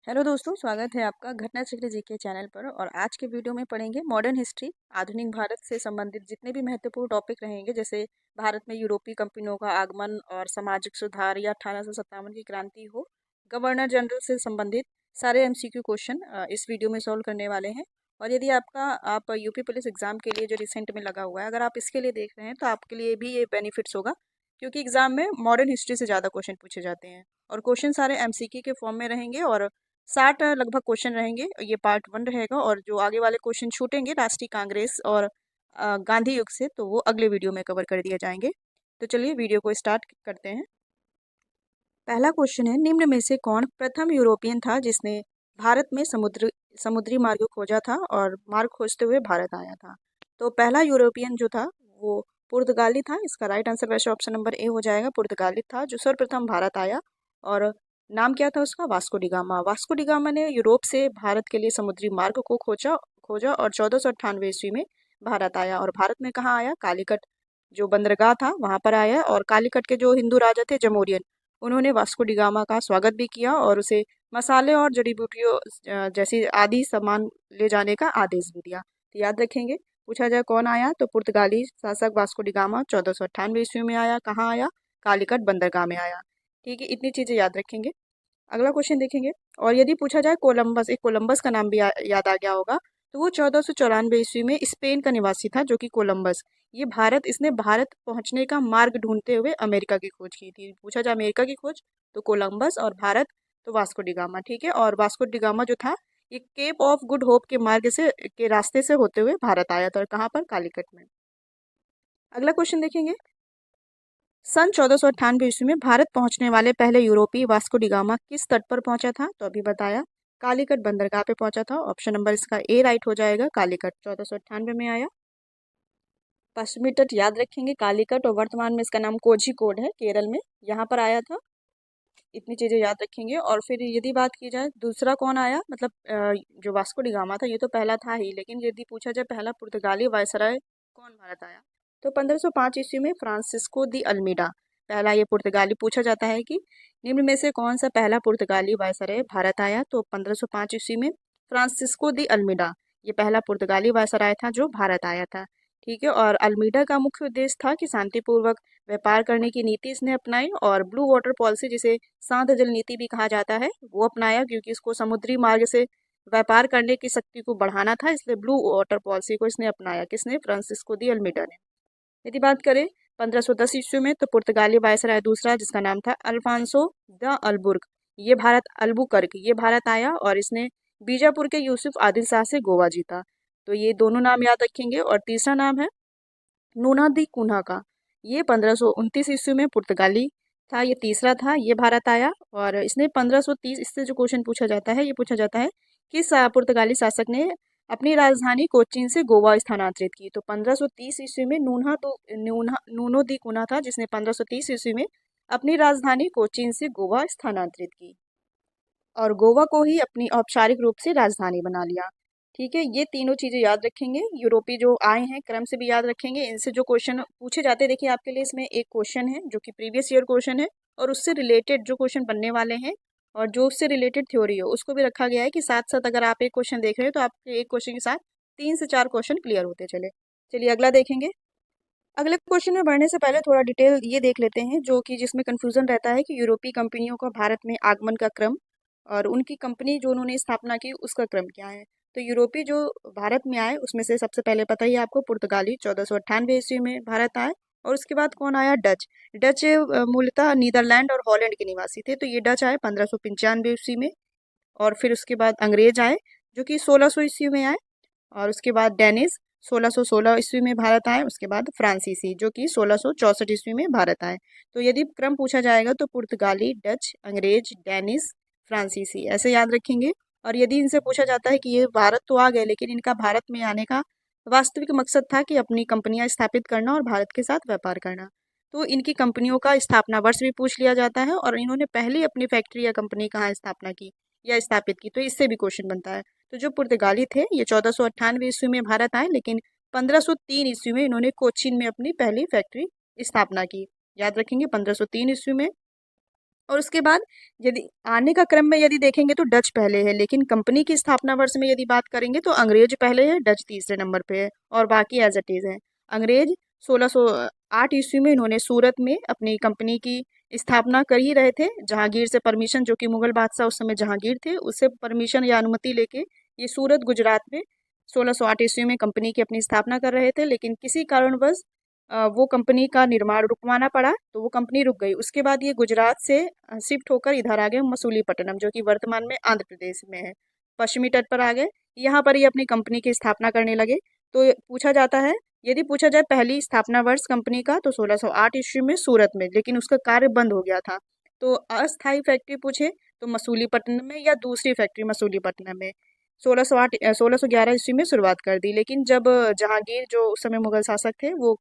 Hello दोस्तों, स्वागत है आपका घटना चक्र जीके चैनल पर। और आज के वीडियो में पढ़ेंगे मॉडर्न हिस्ट्री। आधुनिक भारत से संबंधित जितने भी महत्वपूर्ण टॉपिक रहेंगे, जैसे भारत में यूरोपीय कंपनियों का आगमन और सामाजिक सुधार या 1857 की क्रांति हो, गवर्नर जनरल से संबंधित सारे एमसीक्यू क्वेश्चन इस वीडियो में सॉल्व करने वाले हैं। और यदि आप यूपी पुलिस एग्जाम के लिए जो रिसेंट में लगा हुआ है, अगर आप इसके लिए देख रहे हैं तो आपके लिए भी ये बेनिफिट्स होगा, क्योंकि एग्जाम में मॉडर्न हिस्ट्री से ज़्यादा क्वेश्चन पूछे जाते हैं और क्वेश्चन सारे एमसीक्यू के फॉर्म में रहेंगे। और 60 लगभग क्वेश्चन रहेंगे, ये पार्ट 1 रहेगा। और जो आगे वाले क्वेश्चन छूटेंगे राष्ट्रीय कांग्रेस और गांधी युग से, तो वो अगले वीडियो में कवर कर दिए जाएंगे। तो चलिए वीडियो को स्टार्ट करते हैं। पहला क्वेश्चन है, निम्न में से कौन प्रथम यूरोपियन था जिसने भारत में समुद्री मार्ग खोजा था और मार्ग खोजते हुए भारत आया था? तो पहला यूरोपियन जो था वो पुर्तगाली था। इसका राइट आंसर वैसे ऑप्शन नंबर ए हो जाएगा, पुर्तगाली था जो सर्वप्रथम भारत आया। और नाम क्या था उसका? Vasco D gamma. Vasco D gamma ने यूरोप से भारत के लिए समुद्री मार्ग को खोजा खोजा और 1498 ईस्वी में भारत आया। और भारत में कहाँ आया? कालीकट जो बंदरगाह था वहां पर आया। और कालीकट के जो हिंदू राजा थे जमोरियन, उन्होंने वास्को डी गामा का स्वागत भी किया और उसे मसाले और जड़ी बूटियों जैसी आदि सामान ले जाने का आदेश भी दिया। तो याद रखेंगे, पूछा जाए कौन आया तो पुर्तगाली शासक वास्को डी गामा 1498 ईस्वी में आया। कहाँ आया? कालीकट बंदरगाह में आया। ठीक है, इतनी चीजें याद रखेंगे। अगला क्वेश्चन देखेंगे। और यदि पूछा जाए कोलंबस, एक कोलंबस का नाम भी याद आ गया होगा, तो वो 1494 ईस्वी में स्पेन का निवासी था जो कि कोलंबस। इसने भारत पहुंचने का मार्ग ढूंढते हुए अमेरिका की खोज की थी। पूछा जाए अमेरिका की खोज तो कोलंबस, और भारत तो वास्को डी गामा। ठीक है, और वास्को डी गामा जो था ये केप ऑफ गुड होप के मार्ग से के रास्ते से होते हुए भारत आया था। और कहाँ पर? कालीकट में। अगला क्वेश्चन देखेंगे। सन 1498 ईस्वी में भारत पहुंचने वाले पहले यूरोपीय वास्को डी गामा किस तट पर पहुंचा था? तो अभी बताया, कालीकट बंदरगाह पे पहुंचा था। ऑप्शन नंबर इसका ए राइट हो जाएगा, कालीकट 1498 में आया। पश्चिमी तट याद रखेंगे, कालीकट, और वर्तमान में इसका नाम कोझिकोड है, केरल में, यहाँ पर आया था। इतनी चीजें याद रखेंगे। और फिर यदि बात की जाए दूसरा कौन आया, मतलब जो वास्को डी गामा था ये तो पहला था ही, लेकिन यदि पूछा जाए पहला पुर्तगाली वायसराय कौन भारत आया, तो 1505 ईस्वी में फ्रांसिस्को दी अल्मीडा पहला ये पुर्तगाली। पूछा जाता है कि निम्न में से कौन सा पहला पुर्तगाली वायसराय भारत आया, तो 1505 ईस्वी में फ्रांसिस्को दी अल्मीडा ये पहला पुर्तगाली वायसराय था जो भारत आया था। ठीक है, और अल्मीडा का मुख्य उद्देश्य था कि शांतिपूर्वक व्यापार करने की नीति इसने अपनाई, और ब्लू वाटर पॉलिसी, जिसे शांत जल नीति भी कहा जाता है, वो अपनाया, क्योंकि इसको समुद्री मार्ग से व्यापार करने की शक्ति को बढ़ाना था, इसलिए ब्लू वाटर पॉलिसी को इसने अपनाया। किसने? फ्रांसिस्को दी अल्मीडा ने। यदि बात करें 1510 ईस्वी में, तो पुर्तगाली वायसराय दूसरा जिसका नाम था अल्फांसो द अल्बुर्क, ये भारत आया और इसने बीजापुर के यूसुफ आदिल शाह से गोवा जीता। तो ये दोनों नाम याद रखेंगे। और तीसरा नाम है नूना दी कुन्हा का, ये 1529 ईस्वी में पुर्तगाली था, ये तीसरा था, ये भारत आया। और इसने 1530, इससे जो क्वेश्चन पूछा जाता है, ये पूछा जाता है किस पुर्तगाली शासक ने अपनी राजधानी कोचीन से गोवा स्थानांतरित की? तो 1530 ईस्वी में नूनो दी कुन्हा था जिसने 1530 ईस्वी में अपनी राजधानी कोचीन से गोवा स्थानांतरित की और गोवा को ही अपनी औपचारिक रूप से राजधानी बना लिया। ठीक है, ये तीनों चीजें याद रखेंगे। यूरोपीय जो आए हैं क्रम से भी याद रखेंगे। इनसे जो क्वेश्चन पूछे जाते हैं, देखिए आपके लिए इसमें एक क्वेश्चन है जो कि प्रीवियस ईयर क्वेश्चन है, और उससे रिलेटेड जो क्वेश्चन बनने वाले हैं और जो उससे रिलेटेड थ्योरी हो उसको भी रखा गया है कि साथ साथ अगर आप एक क्वेश्चन देख रहे हो तो आपके एक क्वेश्चन के साथ 3 से 4 क्वेश्चन क्लियर होते चले। चलिए अगला देखेंगे। अगले क्वेश्चन में बढ़ने से पहले थोड़ा डिटेल ये देख लेते हैं, जो कि जिसमें कंफ्यूजन रहता है कि यूरोपीय कंपनियों का भारत में आगमन का क्रम और उनकी कंपनी जो उन्होंने स्थापना की उसका क्रम क्या है। तो यूरोपीय जो भारत में आए उसमें से सबसे पहले पता ही है आपको, पुर्तगाली 1498 ईस्वी में भारत आए। और उसके बाद कौन आया? डच। डच मूलतः नीदरलैंड और हॉलैंड के निवासी थे, तो ये डच आए 1595 ईस्वी में। और फिर उसके बाद अंग्रेज आए जो कि 1600 ईस्वी में आए। और उसके बाद डेनिस 1616 ईस्वी में भारत आए। उसके बाद फ्रांसीसी जो कि 1664 ईस्वी में भारत आए। तो यदि क्रम पूछा जाएगा तो पुर्तगाली, डच, अंग्रेज, डेनिस, फ्रांसीसी, ऐसे याद रखेंगे। और यदि इनसे पूछा जाता है कि ये भारत तो आ गए, लेकिन इनका भारत में आने का वास्तविक मकसद था कि अपनी कंपनियां स्थापित करना और भारत के साथ व्यापार करना, तो इनकी कंपनियों का स्थापना वर्ष भी पूछ लिया जाता है और इन्होंने पहली अपनी फैक्ट्री या कंपनी कहाँ स्थापना की या स्थापित की, तो इससे भी क्वेश्चन बनता है। तो जो पुर्तगाली थे ये 1498 ईस्वी में भारत आए, लेकिन 1503 ईस्वी में इन्होंने कोचीन में अपनी पहली फैक्ट्री स्थापना की। याद रखेंगे 1503 ईस्वी में। और उसके बाद यदि आने का क्रम में यदि देखेंगे तो डच पहले है, लेकिन कंपनी की स्थापना वर्ष में यदि बात करेंगे तो अंग्रेज पहले है, डच तीसरे नंबर पे है और बाकी एज इट इज है। अंग्रेज 1608 ईस्वी में इन्होंने सूरत में अपनी कंपनी की स्थापना कर ही रहे थे। जहांगीर से परमिशन, जो कि मुगल बादशाह उस समय जहांगीर थे, उससे परमिशन या अनुमति लेके ये सूरत गुजरात में 1608 ईस्वी में कंपनी की अपनी स्थापना कर रहे थे, लेकिन किसी कारणवश वो कंपनी का निर्माण रुकवाना पड़ा, तो वो कंपनी रुक गई। उसके बाद ये गुजरात से शिफ्ट होकर इधर आ गए मसूलीपट्टनम, जो कि वर्तमान में आंध्र प्रदेश में है। पश्चिमी तट पर आ गए, यहाँ पर ये अपनी कंपनी की स्थापना करने लगे। तो पूछा जाता है, यदि पूछा जाए पहली स्थापना वर्ष कंपनी का, तो 1608 ईस्वी में सूरत में, लेकिन उसका कार्य बंद हो गया था। तो अस्थायी फैक्ट्री पूछे तो मसूलीपट्टनम में, या दूसरी फैक्ट्री मसूलीपट्टनम में 1611 ईस्वी में शुरुआत कर दी। लेकिन जब जहांगीर, जो उस समय मुगल शासक थे, वो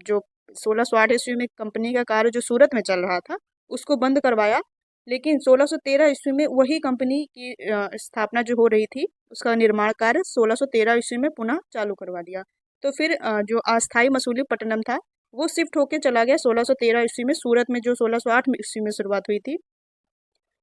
जो 1608 ईस्वी में कंपनी का कार्य जो सूरत में चल रहा था उसको बंद करवाया। लेकिन 1613 ईस्वी में वही कंपनी की स्थापना जो हो रही थी, उसका निर्माण कार्य 1613 ईस्वी में पुनः चालू करवा दिया। तो फिर जो अस्थायी मसूलीपट्टनम था वो शिफ्ट होके चला गया 1613 ईस्वी में सूरत में, जो 1608 ईस्वी में शुरुआत हुई थी,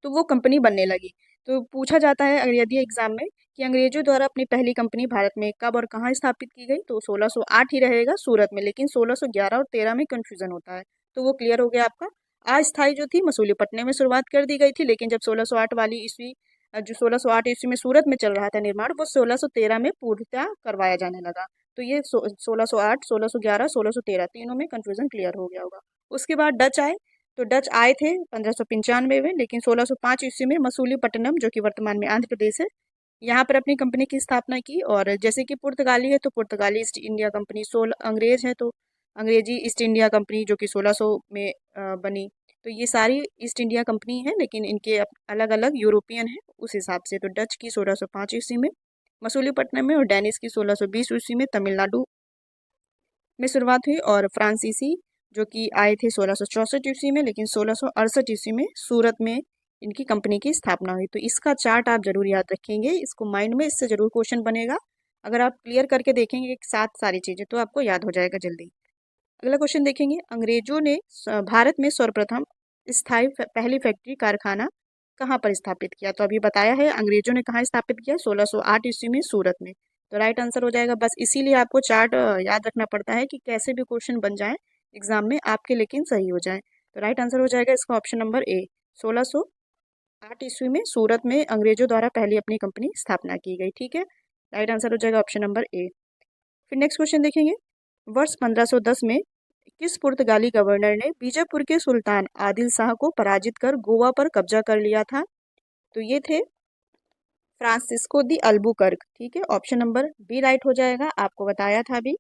तो वो कंपनी बनने लगी। तो पूछा जाता है अगर यदि एग्जाम में कि अंग्रेजों द्वारा अपनी पहली कंपनी भारत में कब और कहाँ स्थापित की गई, तो 1608 ही रहेगा सूरत में, लेकिन 1611 और 13 में कंफ्यूजन होता है। तो वो क्लियर हो गया आपका। अस्थायी जो थी मसूलीपट्टनम में शुरुआत कर दी गई थी, लेकिन जब 1608 वाली ईस्वी, जो 1608 ईस्वी में सूरत में चल रहा था निर्माण, वो 1613 में पूर्णतः करवाया जाने लगा। तो ये 1608, 1611, 1613 तीनों में कंफ्यूजन क्लियर हो गया होगा। उसके बाद डच आए। तो डच आए थे 1595 में, लेकिन 1605 ईस्वी में मसूलीपट्टनम, जो कि वर्तमान में आंध्र प्रदेश है, यहाँ पर अपनी कंपनी की स्थापना की। और जैसे कि पुर्तगाली है तो पुर्तगाली ईस्ट इंडिया कंपनी, 16 अंग्रेज है तो अंग्रेजी ईस्ट इंडिया कंपनी, जो कि 1600 में बनी। तो ये सारी ईस्ट इंडिया कंपनी है, लेकिन इनके अलग अलग यूरोपियन है उस हिसाब से। तो डच की 1605 ईस्वी में मसूलीपट्टनम में, और डेनिस की 1620 ईस्वी में तमिलनाडु में शुरुआत हुई। और फ्रांसीसी जो कि आए थे 1664 ईस्वी में, लेकिन 1668 ईस्वी में सूरत में इनकी कंपनी की स्थापना हुई। तो इसका चार्ट आप जरूर याद रखेंगे, इसको माइंड में, इससे जरूर क्वेश्चन बनेगा। अगर आप क्लियर करके देखेंगे एक साथ सारी चीजें तो आपको याद हो जाएगा जल्दी। अगला क्वेश्चन देखेंगे, अंग्रेजों ने भारत में सर्वप्रथम स्थायी पहली फैक्ट्री कारखाना कहाँ पर स्थापित किया? तो अभी बताया है अंग्रेजों ने कहाँ स्थापित किया, 1608 ईस्वी में सूरत में। तो राइट आंसर हो जाएगा। बस इसीलिए आपको चार्ट याद रखना पड़ता है कि कैसे भी क्वेश्चन बन जाए एग्जाम में आपके, लेकिन सही हो जाए। तो राइट आंसर हो जाएगा इसका ऑप्शन नंबर ए, 1608 ईस्वी में सूरत में अंग्रेजों द्वारा पहली अपनी कंपनी स्थापना की गई। ठीक है, राइट आंसर हो जाएगा ऑप्शन नंबर ए। फिर नेक्स्ट क्वेश्चन देखेंगे, वर्ष 1510 में किस पुर्तगाली गवर्नर ने बीजापुर के सुल्तान आदिल शाह को पराजित कर गोवा पर कब्जा कर लिया था? तो ये थे फ्रांसिस्को दी अल्बुकर्क। ठीक है, ऑप्शन नंबर बी राइट हो जाएगा। आपको बताया था अभी,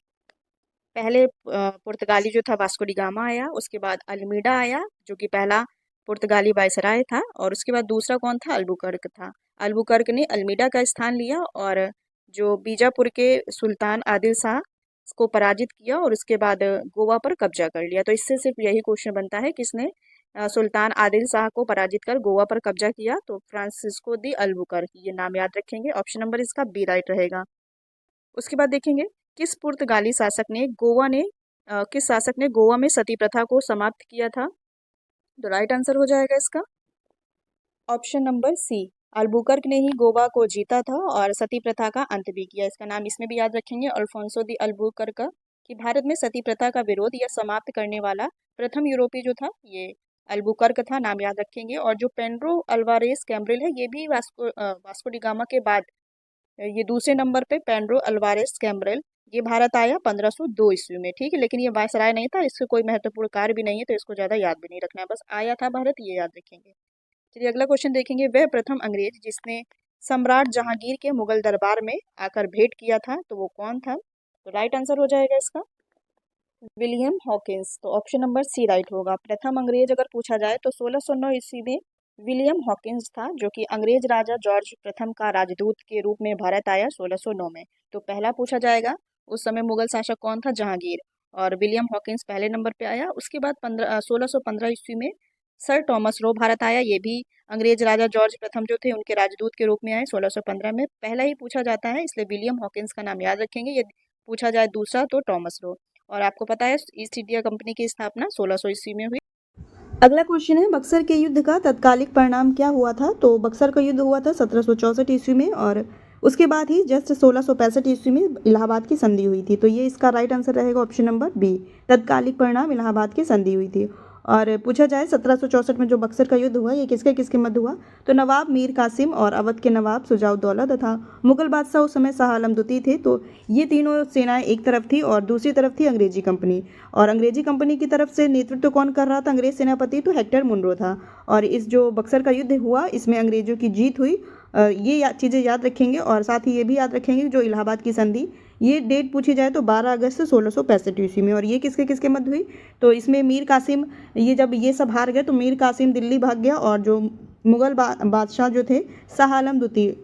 पहले पुर्तगाली जो था वास्को डी गामा आया, उसके बाद अल्मीडा आया जो कि पहला पुर्तगाली वायसराय था, और उसके बाद दूसरा कौन था, अल्बुकर्क था। अल्बुकर्क ने अल्मीडा का स्थान लिया और जो बीजापुर के सुल्तान आदिल शाह को पराजित किया, और उसके बाद गोवा पर कब्जा कर लिया। तो इससे सिर्फ यही क्वेश्चन बनता है, किसने सुल्तान आदिल शाह को पराजित कर गोवा पर कब्जा किया? तो फ्रांसिस्को दी अल्बुकर्क, ये नाम याद रखेंगे। ऑप्शन नंबर इसका बी राइट रहेगा। उसके बाद देखेंगे, किस पुर्तगाली शासक ने किस शासक ने गोवा में सती प्रथा को समाप्त किया था? तो राइट आंसर हो जाएगा इसका ऑप्शन नंबर सी, अल्बुकर्क ने ही गोवा को जीता था और सती प्रथा का अंत भी किया। इसका नाम इसमें भी याद रखेंगे, अल्फोंसो दी अल्बुकर्क, कि भारत में सती प्रथा का विरोध या समाप्त करने वाला प्रथम यूरोपीय जो था ये अल्बुकर्क था, नाम याद रखेंगे। और जो पेड्रो अल्वारेस कैम्ब्रिल है, ये भी वास्को डी गामा के बाद ये दूसरे नंबर पे पेड्रो अल्वारेस कैम्ब्रेल, ये भारत आया 1502 ईस्वी में। ठीक है, लेकिन ये वायसराय नहीं था, इससे कोई महत्वपूर्ण कार्य भी नहीं है, तो इसको ज्यादा याद भी नहीं रखना है, बस आया था भारत, ये याद रखेंगे। चलिए अगला क्वेश्चन देखेंगे, वह प्रथम अंग्रेज जिसने सम्राट जहांगीर के मुगल दरबार में आकर भेंट किया था, तो वो कौन था? तो राइट आंसर हो जाएगा इसका विलियम हॉकिंस। तो ऑप्शन नंबर सी राइट होगा। प्रथम अंग्रेज अगर पूछा जाए तो 1609 ईस्वी में विलियम हॉकिंस था, जो कि अंग्रेज राजा जॉर्ज प्रथम का राजदूत के रूप में भारत आया 1609 में। तो पहला पूछा जाएगा, उस समय मुगल शासक कौन था? जहांगीर, और विलियम हॉकिंस पहले नंबर पे आया। उसके बाद 1615 ईस्वी में सर टॉमस रो भारत आया, ये भी अंग्रेज राजा जॉर्ज प्रथम जो थे उनके राजदूत के रूप में आए 1615 में। पहला ही पूछा जाता है, इसलिए विलियम हॉकिंस का नाम याद रखेंगे। यदि पूछा जाए दूसरा तो टॉमस रो। और आपको पता है ईस्ट इंडिया कंपनी की स्थापना 1600 ईस्वी में हुई। अगला क्वेश्चन है, बक्सर के युद्ध का तत्कालिक परिणाम क्या हुआ था? तो बक्सर का युद्ध हुआ था 1764 ईस्वी में और उसके बाद ही जस्ट 1665 ईस्वी में इलाहाबाद की संधि हुई थी। तो ये इसका राइट आंसर रहेगा ऑप्शन नंबर बी, तत्कालिक परिणाम इलाहाबाद की संधि हुई थी। और पूछा जाए 1764 में जो बक्सर का युद्ध हुआ ये किसके किसके मध्य हुआ? तो नवाब मीर कासिम और अवध के नवाब शुजाउद्दौला तथा मुगल बादशाह उस समय शाह आलम द्वितीय थे। तो ये तीनों सेनाएं एक तरफ थी और दूसरी तरफ थी अंग्रेजी कंपनी। और अंग्रेजी कंपनी की तरफ से नेतृत्व कौन कर रहा था अंग्रेज सेनापति? तो हेक्टर मुनरो था। और इस जो बक्सर का युद्ध हुआ इसमें अंग्रेजों की जीत हुई। ये चीज़ें याद रखेंगे और साथ ही ये भी याद रखेंगे जो इलाहाबाद की संधि, ये डेट पूछी जाए तो 12 अगस्त 1665 ईस्वी में। और ये किसके किसके मध्य हुई? तो इसमें मीर कासिम, ये जब ये सब हार गए तो मीर कासिम दिल्ली भाग गया और जो मुगल बादशाह जो थे शाह आलम द्वितीय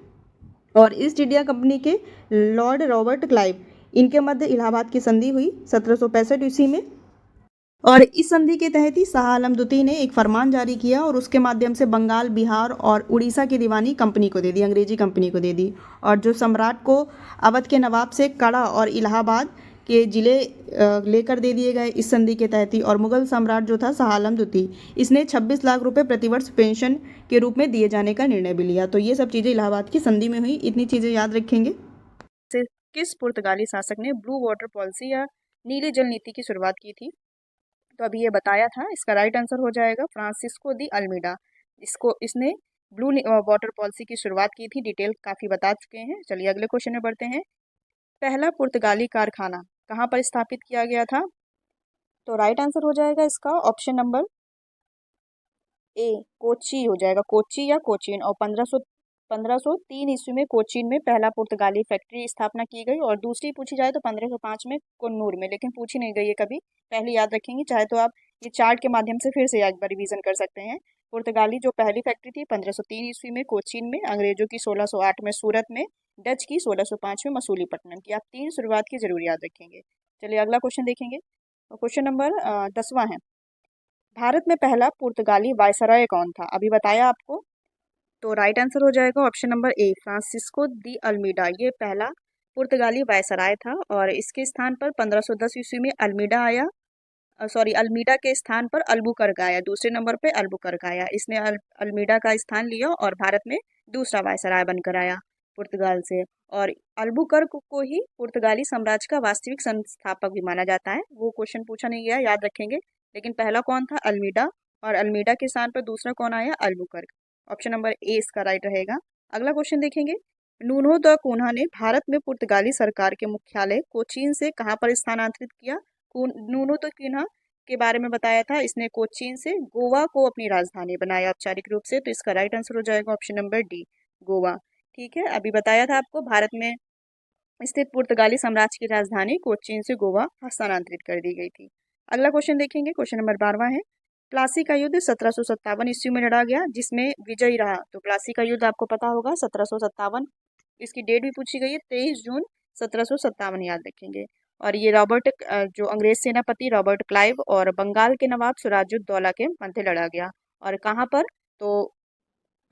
और ईस्ट इंडिया कंपनी के लॉर्ड रॉबर्ट क्लाइव, इनके मध्य इलाहाबाद की संधि हुई 1765 ईस्वी में। और इस संधि के तहत ही शाह आलम द्वितीय ने एक फरमान जारी किया और उसके माध्यम से बंगाल, बिहार और उड़ीसा की दीवानी कंपनी को दे दी, अंग्रेजी कंपनी को दे दी। और जो सम्राट को अवध के नवाब से कड़ा और इलाहाबाद के जिले लेकर दे दिए गए इस संधि के तहत ही। और मुगल सम्राट जो था शाह आलम द्वितीय, इसने 26 लाख रुपए प्रतिवर्ष पेंशन के रूप में दिए जाने का निर्णय भी लिया। तो ये सब चीज़ें इलाहाबाद की संधि में हुई, इतनी चीज़ें याद रखेंगे। किस पुर्तगाली शासक ने ब्लू वाटर पॉलिसी या नीले जल नीति की शुरुआत की थी? तो अभी ये बताया था, इसका राइट आंसर हो जाएगा फ्रांसिस्को दी अल्मीडा। इसने ब्लू वाटर पॉलिसी की शुरुआत की थी, डिटेल काफ़ी बता चुके हैं। चलिए अगले क्वेश्चन में बढ़ते हैं। पहला पुर्तगाली कारखाना कहाँ पर स्थापित किया गया था? तो राइट आंसर हो जाएगा इसका ऑप्शन नंबर ए, कोच्चि हो जाएगा, कोच्चि या कोचीन। और 1503 ईस्वी में कोचीन में पहला पुर्तगाली फैक्ट्री स्थापना की गई। और दूसरी पूछी जाए तो 1505 में कन्नूर में, लेकिन पूछी नहीं गई है कभी, पहली याद रखेंगे। चाहे तो आप ये चार्ट के माध्यम से फिर से एक बार रिवीजन कर सकते हैं। पुर्तगाली जो पहली फैक्ट्री थी 1503 ईस्वी में कोचीन में, अंग्रेजों की 1608 में सूरत में, डच की 1605 में मसूलीपट्टनम की। आप तीन शुरुआत की जरूर याद रखेंगे। चलिए अगला क्वेश्चन देखेंगे। क्वेश्चन नंबर 10वां है, भारत में पहला पुर्तगाली वायसराय कौन था? अभी बताया आपको। तो राइट आंसर हो जाएगा ऑप्शन नंबर ए, फ्रांसिस्को दी अल्मीडा। ये पहला पुर्तगाली वायसराय था और इसके स्थान पर 1510 ईस्वी में अल्मीडा आया। अल्मीडा के स्थान पर अल्बुकर्क आया, दूसरे नंबर पे अल्बुकर्क आया। इसने अल्मीडा का स्थान लिया और भारत में दूसरा वायसराय बनकर आया पुर्तगाल से। और अल्बुकर्क को ही पुर्तगाली साम्राज्य का वास्तविक संस्थापक भी माना जाता है। वो क्वेश्चन पूछा नहीं गया, याद रखेंगे। लेकिन पहला कौन था? अल्मीडा। और अल्मीडा के स्थान पर दूसरा कौन आया? अल्बुकर्क। ऑप्शन नंबर ए इसका राइट रहेगा। अगला क्वेश्चन देखेंगे। नूनो द कून्हा ने भारत में पुर्तगाली सरकार के मुख्यालय कोचीन से कहाँ पर स्थानांतरित किया? नूनो द कून्हा के बारे में बताया था, इसने कोचीन से गोवा को अपनी राजधानी बनाया औपचारिक रूप से। तो इसका राइट आंसर हो जाएगा ऑप्शन नंबर डी, गोवा। ठीक है, अभी बताया था आपको, भारत में स्थित पुर्तगाली साम्राज्य की राजधानी कोचीन से गोवा स्थानांतरित कर दी गई थी। अगला क्वेश्चन देखेंगे, क्वेश्चन नंबर 12वां है। प्लासी का युद्ध 1757 ईस्वी में लड़ा गया, जिसमें विजयी रहा। तो प्लासी का युद्ध आपको पता होगा 1757, इसकी डेट भी पूछी गई है 23 जून 1757, याद रखेंगे। और ये जो अंग्रेज सेनापति रॉबर्ट क्लाइव और बंगाल के नवाब सिराजुद्दौला के मध्य लड़ा गया। और कहाँ पर? तो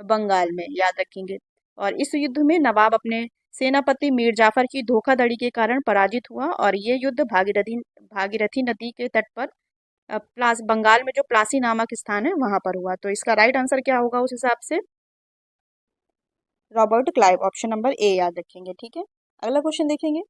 बंगाल में, याद रखेंगे। और इस युद्ध में नवाब अपने सेनापति मीर जाफर की धोखाधड़ी के कारण पराजित हुआ और ये युद्ध भागीरथी नदी के तट पर बंगाल में जो प्लासी नामक स्थान है वहां पर हुआ। तो इसका राइट आंसर क्या होगा उस हिसाब से? रॉबर्ट क्लाइव, ऑप्शन नंबर ए याद रखेंगे। ठीक है, अगला क्वेश्चन देखेंगे।